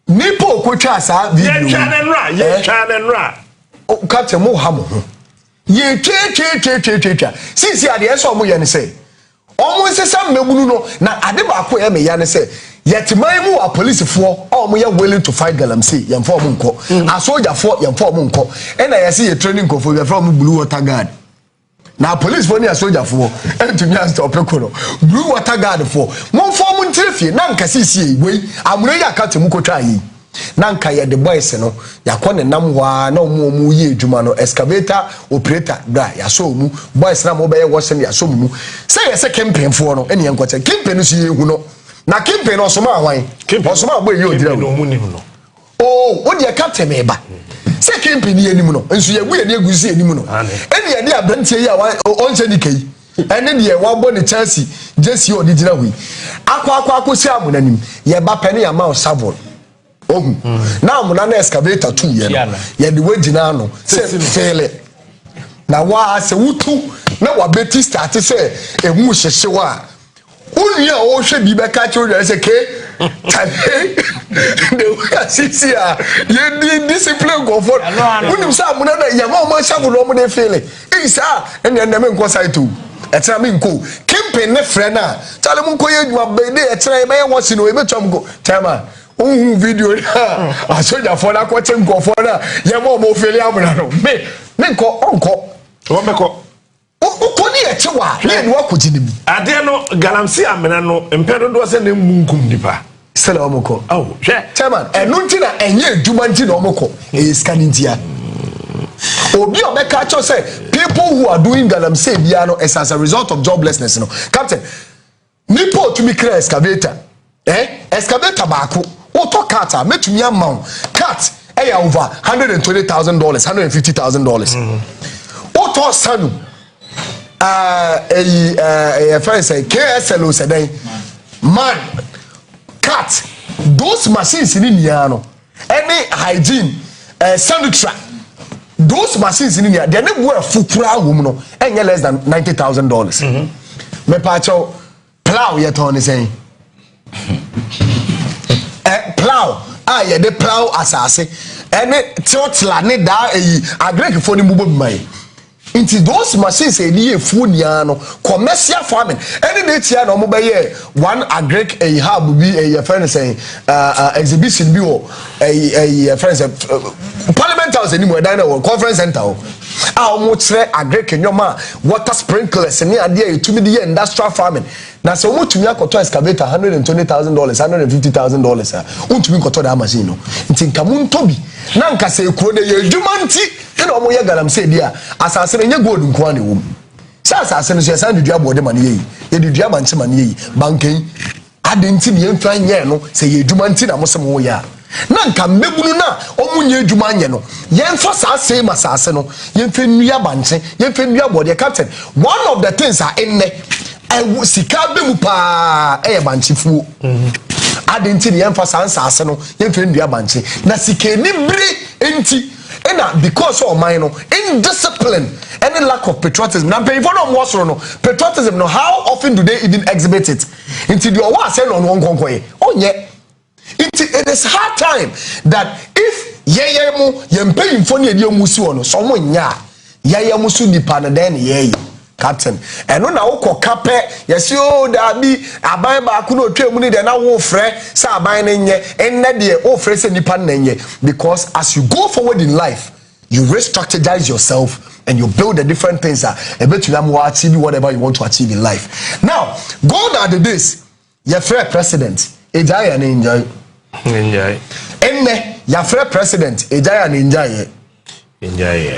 nipo okotwa sa video ye twane nra Captain Mohamo. Ye che. Since ya de so mo ye ne say. Omo nsesa mmegunu no na ade ba ko ye me ya ne say. Yet my mu a police for omo ye willing to fight Galamsey. Ye mfa omo nko. A soldier for ye mfa omo nko. E na ye say ye training ko for ye from blue water guard. Na police for ni a soldier for to me stop ko no. Blue water guard for. Mo for mo ntrefie na nka sisi we. Amure ya Captain mu ko twa yi. Nanka ya the boys no yakone nam wa na omu ye adwuma no excavator operator da ya so mu boys na mo be ye wose ya so mu say ye se campaign for no ene enkoche campaign no so ye hu no na campaign no so ma hwan osoma agbo ye odira no mu nim no oh wo de captain me ba say campaign ye nim no enso ye gu ye de agusi ye nim no ene ye de abrantie ye on se dikai ene de ye wa bo ne Chelsea Jesse odidira hui akwa si amunanim ye ba pene ya ma osabol now mo na excavator 2 ye no ye de wagina no se fele na wa se wutu na wa beti start se emu hyehye wa unia o hwe bi be ka children se ke de we sisi a ye di discipline go for unim sa mo na ya ma o shabu no mo de fele isa ene na me nko site o etena me nko campaign ne frɛ na tale mo nko ye dwuma be de etena ye me won si no e betwam go time video a soldier for na kwache nko for na ye mo fele amuna no me nko onko o meko o ni e chewa ye ni wakogine bi ade no Galamsey amena no empedo do se na munkum nipa sele omoko oh hwe chairman enu nti na enye adwuma nti na omoko e scanning dia obi obeka cho say people who are doing Galamsey bia no as a result of joblessness no captain nipo to me clear excavator excavator baako Auto cat, metumi amount cat over $120,000, $150,000. Auto sanu a friend say KSLO said man cat those machines in Indiano any hygiene sanitary those machines in India they never wear fukura woman no any less than $90,000. Me pacho plow yet on is saying plow ye de plow asase ene tiotla ne da agrek fo ni bubo mai into those machines e ni efu nia no commercial farming ene de tia no mo be ye one agrek hub bi ye friend say exhibition bi wo friend say parliament house ni mo da na conference center almost agric nyoma water sprinklers and idea to me the industrial farming. Now so much to me akoto excavator $120,000, $150,000. Untumi koto da machine no. Nti nkamu bi na nka se ekuro de ye dwumanti na omo ye galamsey dia asase ne nye gold nko ane wom. Sa asase no so yesa dudua bode mane yi. Ye dudua manche mane yi. Banken ade nti ne yemfa nye no se ye dwumanti na mosem wo ya. Na nka mbebunu na omunye adwuma anye no yemfa saa same asase no yemfa nua banche yemfa nua bode captain. One of the things are in there sika bemu pa banchifuo adenti ne yemfa sansa ase no yemfa ndua banche na sika ni bire enti na because of mine no indiscipline any lack of patriotism na pay for no more no patriotism no how often do they even exhibit it enti the owa say no nkonkoye onye it is hard time that if yeyemu yempe info ne edi omusi wono so mo nya yeyemu su nipa na den yeye captain eno na wo kape yesi o da bi aban ba ku no twemu ni de na wo frɛ say aban ne nye enne de wo frɛ say nipa na nye because as you go forward in life you re-strategize yourself and you build the different things that eventually am achieve whatever you want to achieve in life. Now go down to this your frɛ president ejaya na enjoy enne your frɛ president ejaya na enjoy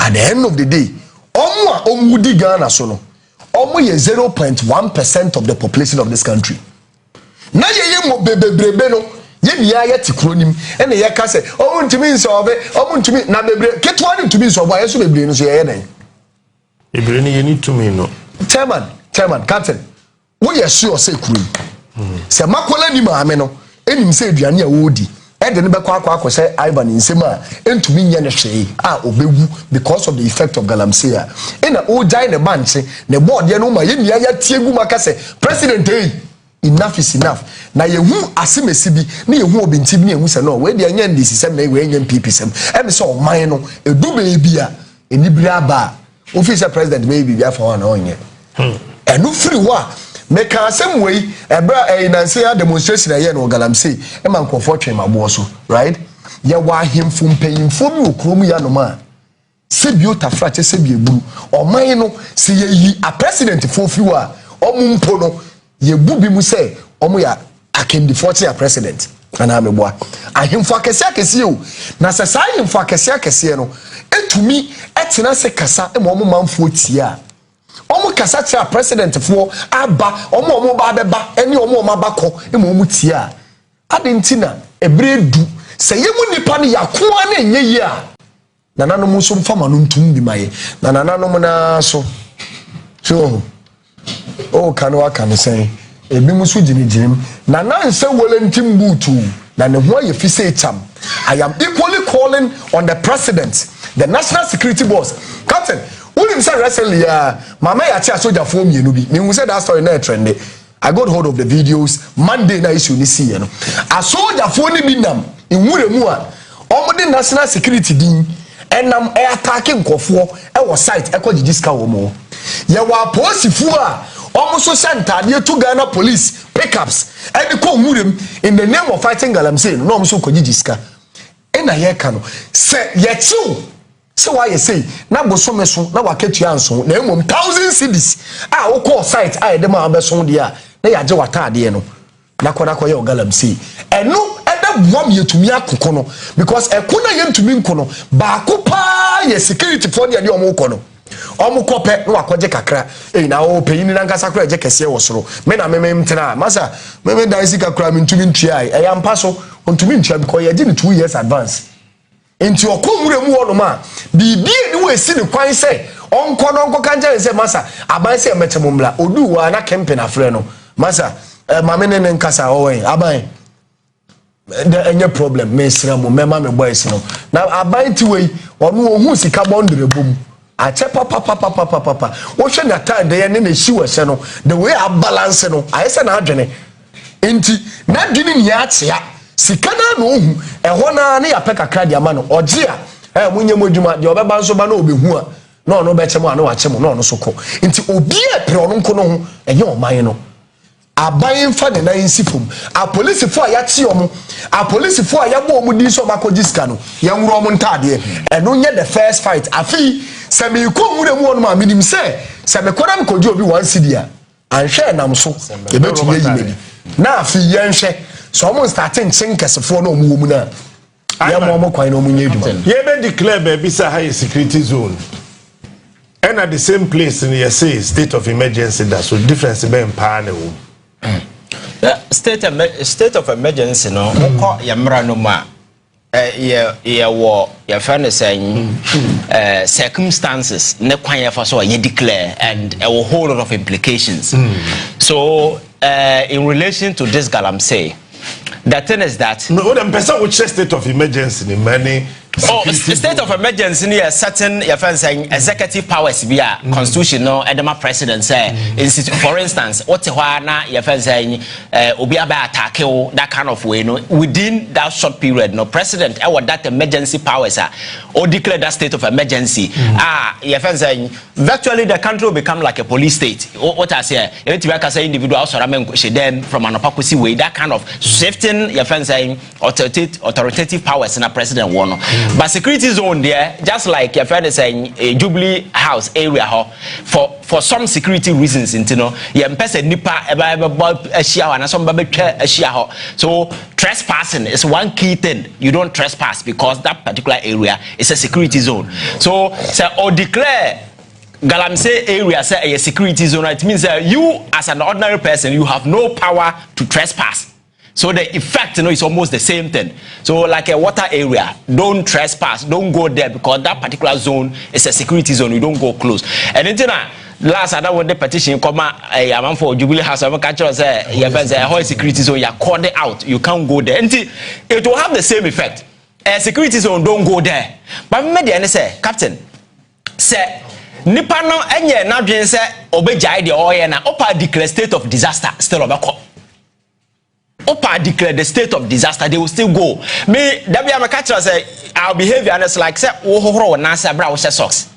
at the end of the day omo omudi Ghana so no omo ye 0.1% of the population of this country na ye mo bebebrebe no ye bia ye tikronim ene ye ka se omo ntimi nsobe omo ntimi na bebre ketwa ni ntimi nsobe ayeso bebre no so ye den bebre ni ye ni tumi no chairman captain wo ye sure say kuru se makola ni maame no enim se aduane a wo di ede ne bekwa akwa say Ivan nsema entumi nya ne hwee a obegu because of the effect of galamsey ina o jai ne banche ne board ye no ma ye nia ya tiegu maka say president enough is enough na ye hu asemesi bi na ye hu obinti bi na hu say no we de anya NDC sem na we anya NPP sem e be say o man no edu be bia enibiri aba officer president maybe bia for na onye enu free wa make asem wey ebra nansia demonstration na ye no galamsey e man nkofo twen mabo so right ye wa hemfo mpanyimfo mi okrom ya no ma sebio tafrache sebie buru oman no se ye yi a president fofi wa omumpo no ye bu bi mu se omo ya akendi forte ya president ana ameboa ahemfo akese o na se sai ahemfo akese no etumi etena se kasa e mo manfo tia omo kasa tia president fo aba omo ba beba eni omo mabakọ e mo tia adentina ebredu se yemu nipa ne yakoa na enye yi a nananom so mfama no ntum bi maye na nananom na so kanu aka ne sen ebi musu jinijinim na nanse wolentim butu na ne ho ye fise cham. I am equally calling on the president, the national security boss. Captain, who say recently mama ya chia soldier for me bi me say that story na trend. I got hold of the videos Monday na issue ni see no a soldier for ni bi nam enwure mu a omode national security din enam e attacking nkofo e wo site e kwa jijiska wo mo ye wa posifu a omuso santade to Ghana police pickups e be ko nwurem in the name of fighting galamsey no omuso ko jijiska e na ye ka no se ye chiu se wa ye say na bosome so na waketua anso na emom 1000 cedis a wo call site a de ma abeso de a na ya je watade no na kɔ ye galamsey eno bom yetumi akoko no because ekuna yentumi nkono baako pa ye security for de omo kono omo kope no akoje kakra na o peyin na nkasa kra je kese wo soro me na mtena masa me dan sika kra me ntumi ntua ya mpa so ntumi ntua because ye di 2 years advance enti okomure mu wono ma bibi ni we si ni kwan se onko no onko kanje se masa aban se metemumla odu wa na campaign afre no masa mame ne nkasa owen aban any problem me sra mo mema me boys no na abanti we onu ohun sika bondre bom ache papa wo hwe na time de ye ne na shiwe se no the way a balance no ayese na adwene enti na dwene ni atia sika na no ohun eho na ne ya peka kradi ama no oje a munye modwuma de obeba nso ba na obehu a na ono be chemo a na wa chemo na ono so ko enti obi e pre ono nko no ho enye oman no aban fa ne nan sifum a police fo ya tie omo a police fo ya bo omo di so makogiska no ye nwuro omo ntade eno nye the first fight afi se me ko mu mu ma minim se me kodam koji obi one city a anhwe nam so e betu ye yimedi na afi ye nhwe so omo starting chinkesefo na omo mu na ya mo kwan na omo nye duma ye be declare be say high security zone and at the same place in you say state of emergency that so difference be empower wo state of emergency no ko yamra no ma your friend is saying circumstances ne kwan ya fa so ye declare and a whole lot of implications. So in relation to this Galamsey, the thing is that no the person which state of emergency in many state of emergency near certain your friend saying executive powers via constitutional edema president say for instance what na your friend saying obi aba attack that kind of way no within that short period no president that emergency powers or declare that state of emergency your friend saying virtually the country will become like a police state. What I say if you say individual them from an apocalypse way that kind of shifting your friend saying authoritative powers in a president one. But security zone there, just like your friend is saying, a Jubilee House area, for some security reasons, you know, so trespassing is one key thing. You don't trespass because that particular area is a security zone. So or declare Galamsey area say a security zone. It means that you, as an ordinary person, you have no power to trespass. So the effect, you know, is almost the same thing. So like a water area, don't trespass, don't go there because that particular zone is a security zone. You don't go close. And then last I don't want the petition come I'm for Jubilee House. I'm catch us you have a whole security zone. You are called out. You can't go there. And it will have the same effect. A security zone, don't go there. But me say, Captain, say nipa no enye na dwen say obejai the oil na opa declare state of disaster still obeko. Opa declare the state of disaster, they will still go. Me, that be a catcher say our behavior and it's like say oh na say bra we socks.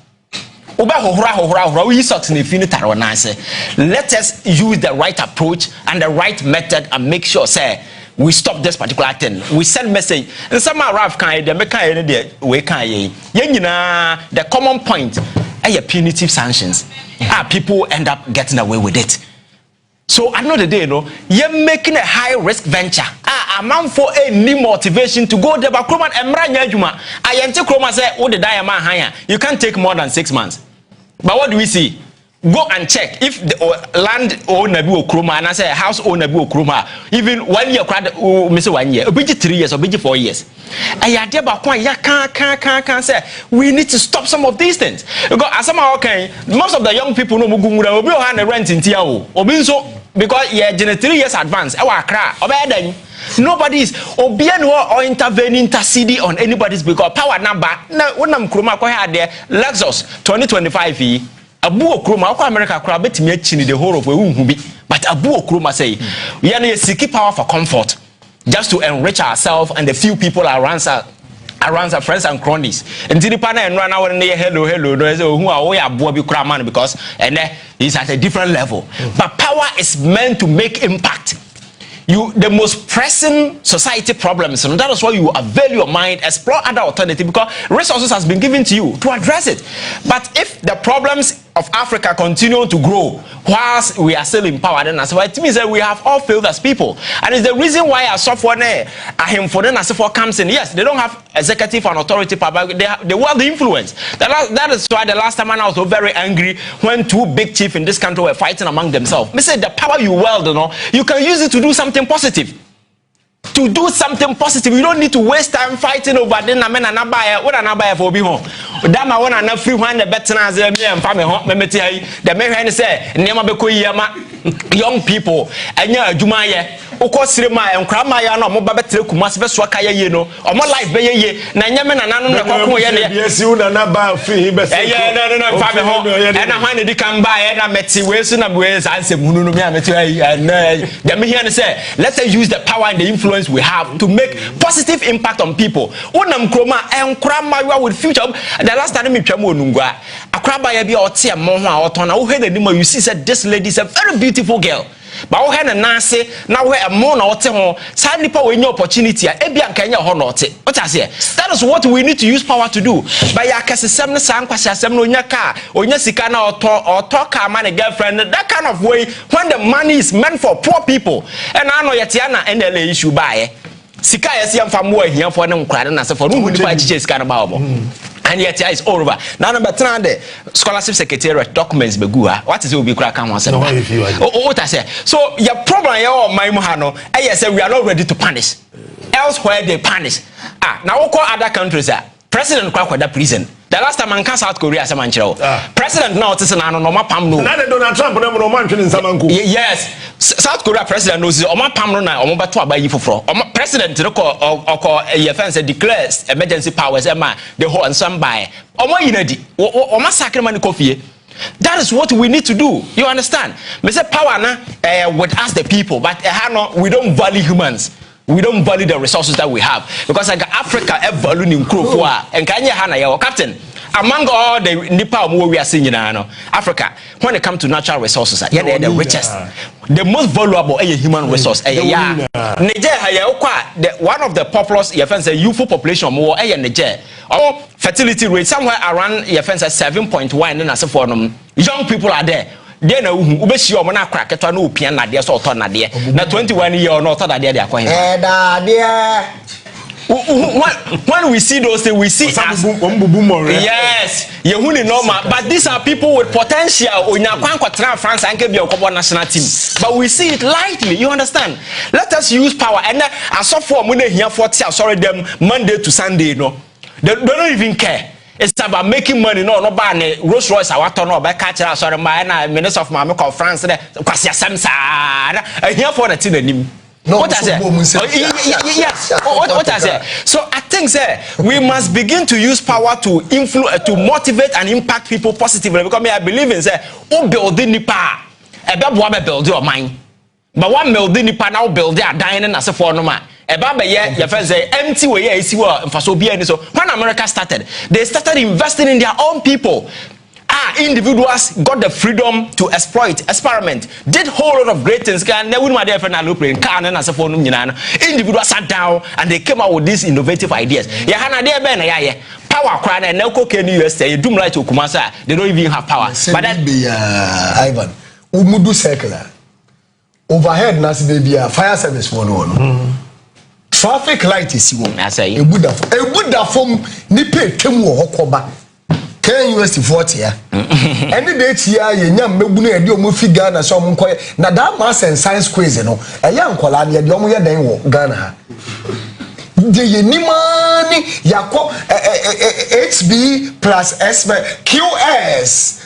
Oba ho we socks in finitaro na say. Let us use the right approach and the right method and make sure say we stop this particular thing. We send message. And some Ralph can they make any we can ye. The common point are punitive sanctions. People end up getting away with it. So another day, you know, you're making a high risk venture. A man for a new motivation to go there. But Kroma Emranya Juma, I enter Kroma say, "Oh, the diamond higher. You can't take more than 6 months." But what do we see? Go and check if the land owner be Kroma and I say house owner be Kroma. Even 1 year, Mr. 1 year, be 3 years or be 4 years. I had can't say we need to stop some of these things because as somehow okay, most of the young people know Mugumura will be on a rent in Tiao or being so because yeah, 3 years advance. Our cry or nobody is or intervening intercede on anybody's because power number now when I'm Kroma had there Lexus 2025 Abu Okroma kwa America crowd betimi achini the whole of we be but Abu Okroma say we are seeking power for comfort just to enrich ourselves and the few people around our friends and cronies. And the partner and run out and hello, who are we are Bobby Kraman because and he's at a different level. But power is meant to make impact. The most pressing society problems, and that is why you avail your mind, explore other alternatives because resources has been given to you to address it. But if the problems of Africa continue to grow whilst we are still in power, then as well, it means that we have all failed as people. And it's the reason why our software comes in. Yes, they don't have executive and authority power, but they wield the influence. That is why the last time I was so very angry when two big chiefs in this country were fighting among themselves. I said the power you wield, you can use it to do something positive. To do something positive, you don't need to waste time fighting over then I mean an buyer. What an buyer for be home. That my one and free one the better as me and family home. Me tell you, the man say, Nema beko yama young people, and ya Jumaye, Oko Sirima and Kramaya no Moba Betre Kumas Beswakaya yeno, or more life be ye, Nanyaman and Nano. Yes, you not buy a fee, but no family home, and I find it can buy and I met Wilson and Wales and say Munumia and the man say, let's use the power and the influence we have to make positive impact on people. Unam kroma and krama with future. The last time me twamo nungwa, akraba ya bi ote mo ho a otona wo he the name you see said this lady is a very beautiful girl. But we have a nase, now we have more not home. Some people when your opportunity, Ebian Kenya or not. What I say? That is what we need to use power to do. By your Cassim San Quasasam on your car, or your Sikana or talk man a girlfriend, that kind of way when the money is meant for poor people. And I know Yatiana and the issue by Sika Yasiam from where here for them crying and for whom we fight chase Canababo. And yet it's all over. Now number 3 the scholarship secretariat documents begua. What is it will be crack and once? What I say. So your problem your my mohano, I say we are not ready to punish. Elsewhere they punish. Now what other countries are? President Kwara prison. The last time I came South Korea, President now is an anonymous pamno. Donald Trump no man in Samanku. Yes, South Korea president knows Oma pamno na Oma batua by you for. President or EFN declares emergency powers. The whole and some by Oma Unity. Oma sacrament coffee. That is what we need to do. You understand? Me say power na with us the people, but we don't value humans. We don't value the resources that we have because like Africa value in Krofua and Kenya Hana your captain among all the Nipa we are seeing in Africa when it comes to natural resources they're the richest, the most valuable human resource. Niger one of the populous youthful population more Niger. Our fertility rate somewhere around 7.1 and as for young people are there. Then ubesi o na crack eto na opia na de so to na de na 21 year no to da de akwa he when we see those things we see as yes yehuni normal but these are people with potential onyakwan kwatra France and ke bi okobo national team but we see it lightly. You understand? Let us use power and asofo mo na hia 40 sorry them Monday to Sunday no they don't even care. It's about making money. No ban Rolls Royce. I want to know about catcher. Sorry, my Minister of Mama called France. Kwasia Samsa. Here for the team. What I say? Yes. What I say? So I think, sir, we must begin to use power to influence, to motivate and impact people positively. Because I believe in say, who building nipa? Ebe build your mind. But one building nipa now build their dining as a former. Your friends say empty way so when America started, they started investing in their own people. Individuals got the freedom to exploit, experiment, did whole lot of great things. Individuals sat down and they came out with these innovative ideas. Power cry and USA, you do like to Kumasa, they don't even have power. But that be Ivan Umudu circular overhead Nasi baby fire service one. Traffic light is one. I say a Buddha from Nipe Temu Hokoba. Can US 40 ya? Any day here, young Mebune and you move Ghana, some quiet. Now that mass and science quiz, no, a young Colania, the only day Ghana. The Yenimani Yako HB plus S QS.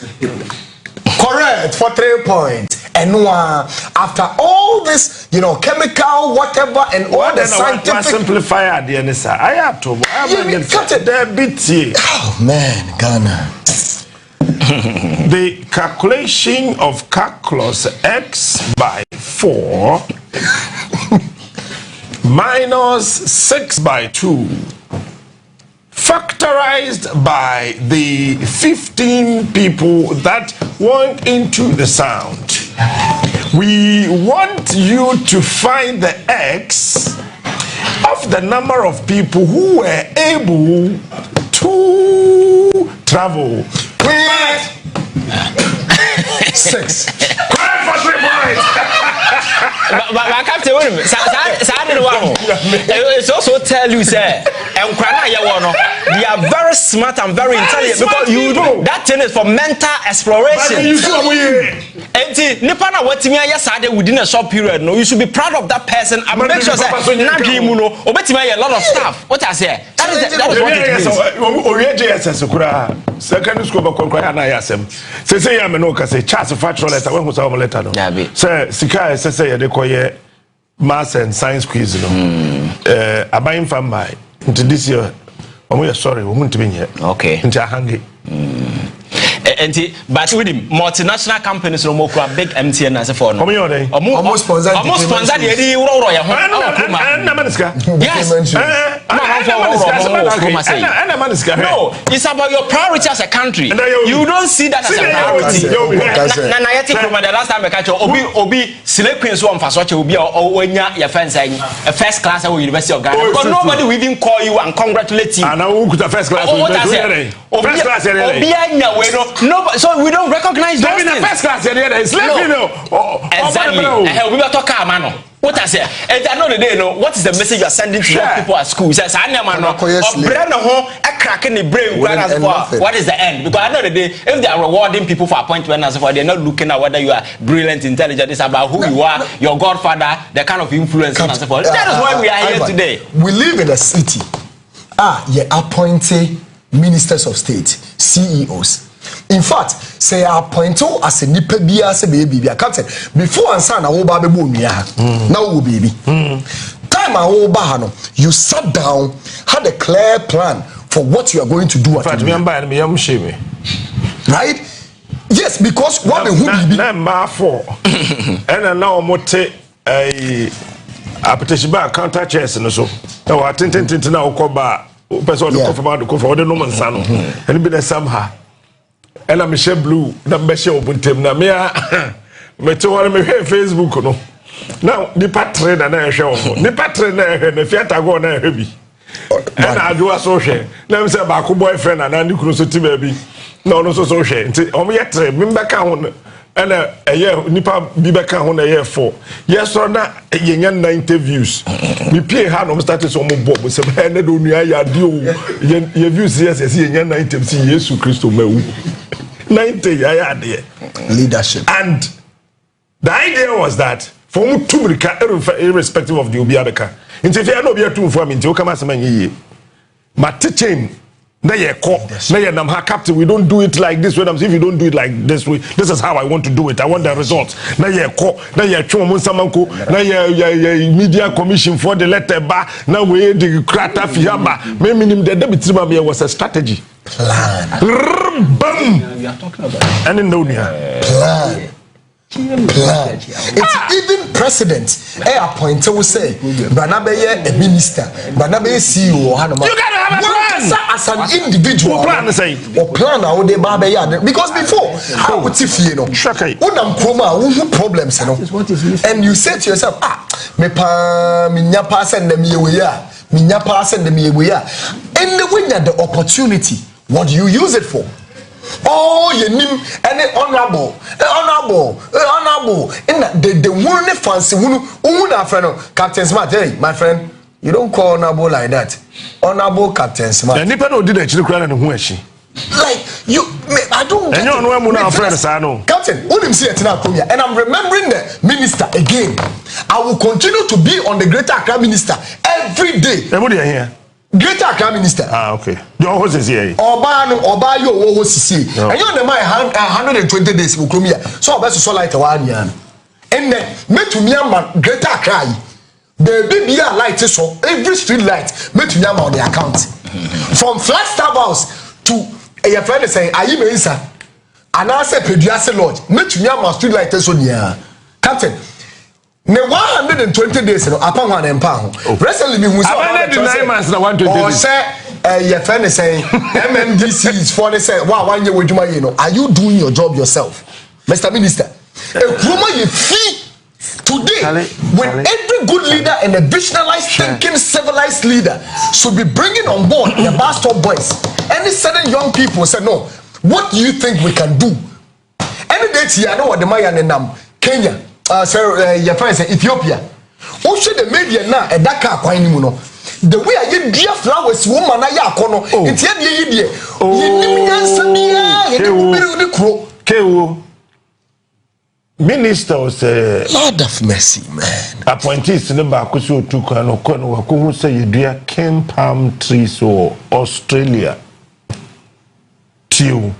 Correct for 3 points. And after all this, chemical, whatever, and all the scientific simplify at the end, sir. I have to. Oh man, Ghana. The calculation of calculus x by 4 minus 6 by 2 factorized by the 15 people that went into the sound. We want you to find the x of the number of people who were able to travel. 6. Cry for 3 points. But Captain, wait a minute. It's also tell you, sir, and they are very smart and very intelligent because you do that thing is for mental exploration. And Nipana what me yesterday within a short period. No, you should be proud of that person and make sure that a lot of stuff. What I say? That is what it means. Secondary school say I no say Charles factual letter when was our letter no. Say Sika say they call ye maths and science quiz no. Abayin from my into this year. Sorry, we won't be here. Okay. Into hangi. But with him, multinational companies no more big MTN as a phone. Almost sponsored. Almost sponsored. Yes. No, it's about your priority as a country. You don't see that as a priority. The last time I catch Obi Silekins one for such Obi or when your friends saying a first class at University of Ghana. Because nobody will even call you and congratulate you. And I will put a first class. First class. So we don't recognize those things. First class. Exactly. We will talk about what I say. At the end of the day, what is the message you are sending to young people at school? Says, I know, a crack in the brain. What is the end? Because at the end of the day, if they are rewarding people for appointment as well, they're not looking at whether you are brilliant, intelligent. It's about who you are, your godfather, the kind of influence and so forth. That is why we are here today. We live in a city. You appointed ministers of state, CEOs. In fact, say appointed as a nipa bia as a baby. Captain, before and son, I will be Bawumia. Now, baby. Time I will bahano. You sat down, had a clear plan for what you are going to do. Right? Yes, because what the who number 4. And now mote a petition counter chairs and so. So I think now cover person about the cover the no man son. And be somehow. And I'm Michelle Blue, number show Buntem na me Facebook no. Now the patron and I show. The patron the theater go na heavy. And I do a social. Let me say Bawku boyfriend and I could so baby. No so social. O me yet remember can and a year nipa bibe kan ho na year 4. Yes or na yenya 90 views. Me pay ha no start so mo bob se be na do nua ya de o. Ye views yes yenya 90 see Jesus Christ mewu. 90 ya de leadership. And the idea was that for mu tubrika irrespective of the obiabeka. Nti fe na obi atu for me nti o kama sema yeye. Ma teaching na ye call na ye nam ha captain, we don't do it like this way. If you don't do it like this way, this is how I want to do it. I want the results. Na ye call na ye twa mo samanko na ye media commission for the letter ba na we the krata fiamba me minim the debitima me was a strategy plan. Bam. We are talking about and in the plan. It's even president appoint will say Banabeye a minister, Banabeye CEO. You gotta have a plan as an individual. Plan the same. Or plan how they Babaya because before how would you know? Unam Kroma, who problems, you know? And you say to yourself, me pa minya pass and the miya, minya pass and the miya. And when you have the opportunity, what do you use it for? Oh, you name any honorable. And the one fancy who friend Captain Smart. Hey, my friend, you don't call honorable like that. Honorable Captain Smart. And Nippon did actually cry and who is she? Like you, I don't. And you know my friends, I know. Captain, what him see it now, and I'm remembering the minister again. I will continue to be on the Greater Accra minister every day. Everybody here. Greater Accra minister. Okay. Your host is here. Oba yo host is here. And you know my 120 days will come here. So I so light 1 year. And then me to me man Greater Accra. Baby be a light so every street light me to me on the account. From Flagstaff House to a friend saying are you mensa? And I say Pediase Lodge. Me to me on street light so near. Captain ne 120 days no upon one empower. Recently me who say 9 months na 120 days. Or say your friend is saying MNDC is for they say wow 1 year with you know. Are you doing your job yourself, Mr. Minister? Kroma you fee today when every good leader and a visionary thinking civilized leader should be bringing on board the bastard boys. Any certain young people say no. What do you think we can do? Any day here I know what the Mayan and Kenya. Your friends say Ethiopia. Who should the media now a daka kwa ni muno? The way I get dear flowers woman na ya kono. It's yet ye Kewo. Minister was Lord of mercy, man. Appointees in the Bawku so took an okono who say you dear cane palm trees or Australia. Tew.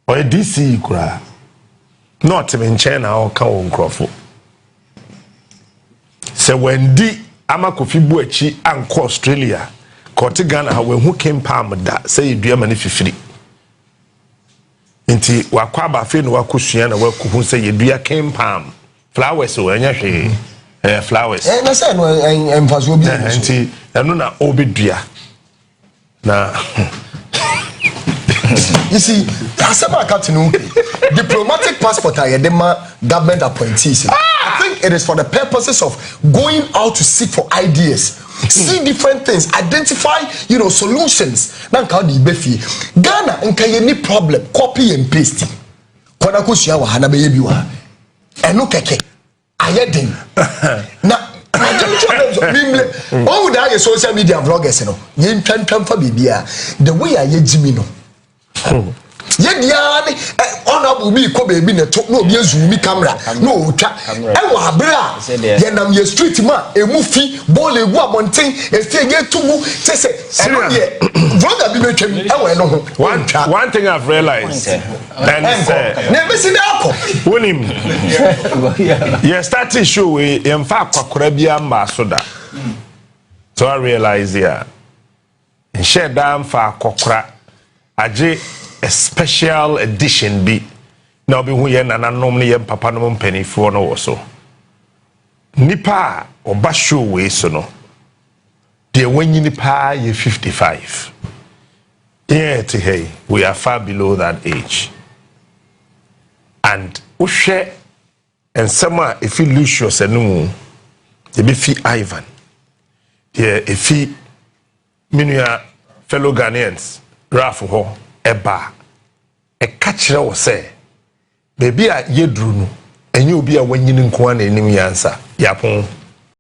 Or DC cry. Not even China or Kaon Crawford. So when D Amakofi Buechi and Australia, Kortigana, when who came palm that say you do money for free. Inti wakwaba fe no wakusua na wakuhu say you do came palm flowers o anya hwe flowers. Na say no emfaso bi. ɛno na obedua na you see asema Captain diplomatic passport are government appointees. I think it is for the purposes of going out to seek for ideas, see different things, identify, solutions. Nanka di befi Ghana nka ye ni problem, copy and paste. Kwana kusua wa hana be bi wa. Eno keke ayeden. Na oh, that is social media vloggers, you can for bibia. The way I Jimmy no. Yediani honorable me ko baby na to no be zoom camera no twa e wo abra ye nam ye street ma emufi ball egu abonten e fe ye tumu tese e no ye vlogger bi metwam e wo no ho one thing I've realized and na be si na akọ wonim you start to show we in fact kwakora bia mba so da so I realize here in share down fa kwakora Aje a special edition be now be who yen and normally yen papa no penny for no so nipa or basho way so no dear when you nipa ye 55 yeah to hey we are far below that age and we share and summer if you lose yourself no you be fi Ivan yeah if he minua fellow Ghanaians Rafo ho eba e kachira wo se baby a yedru no enye obi a wanyini nko na enim yansa Agyapong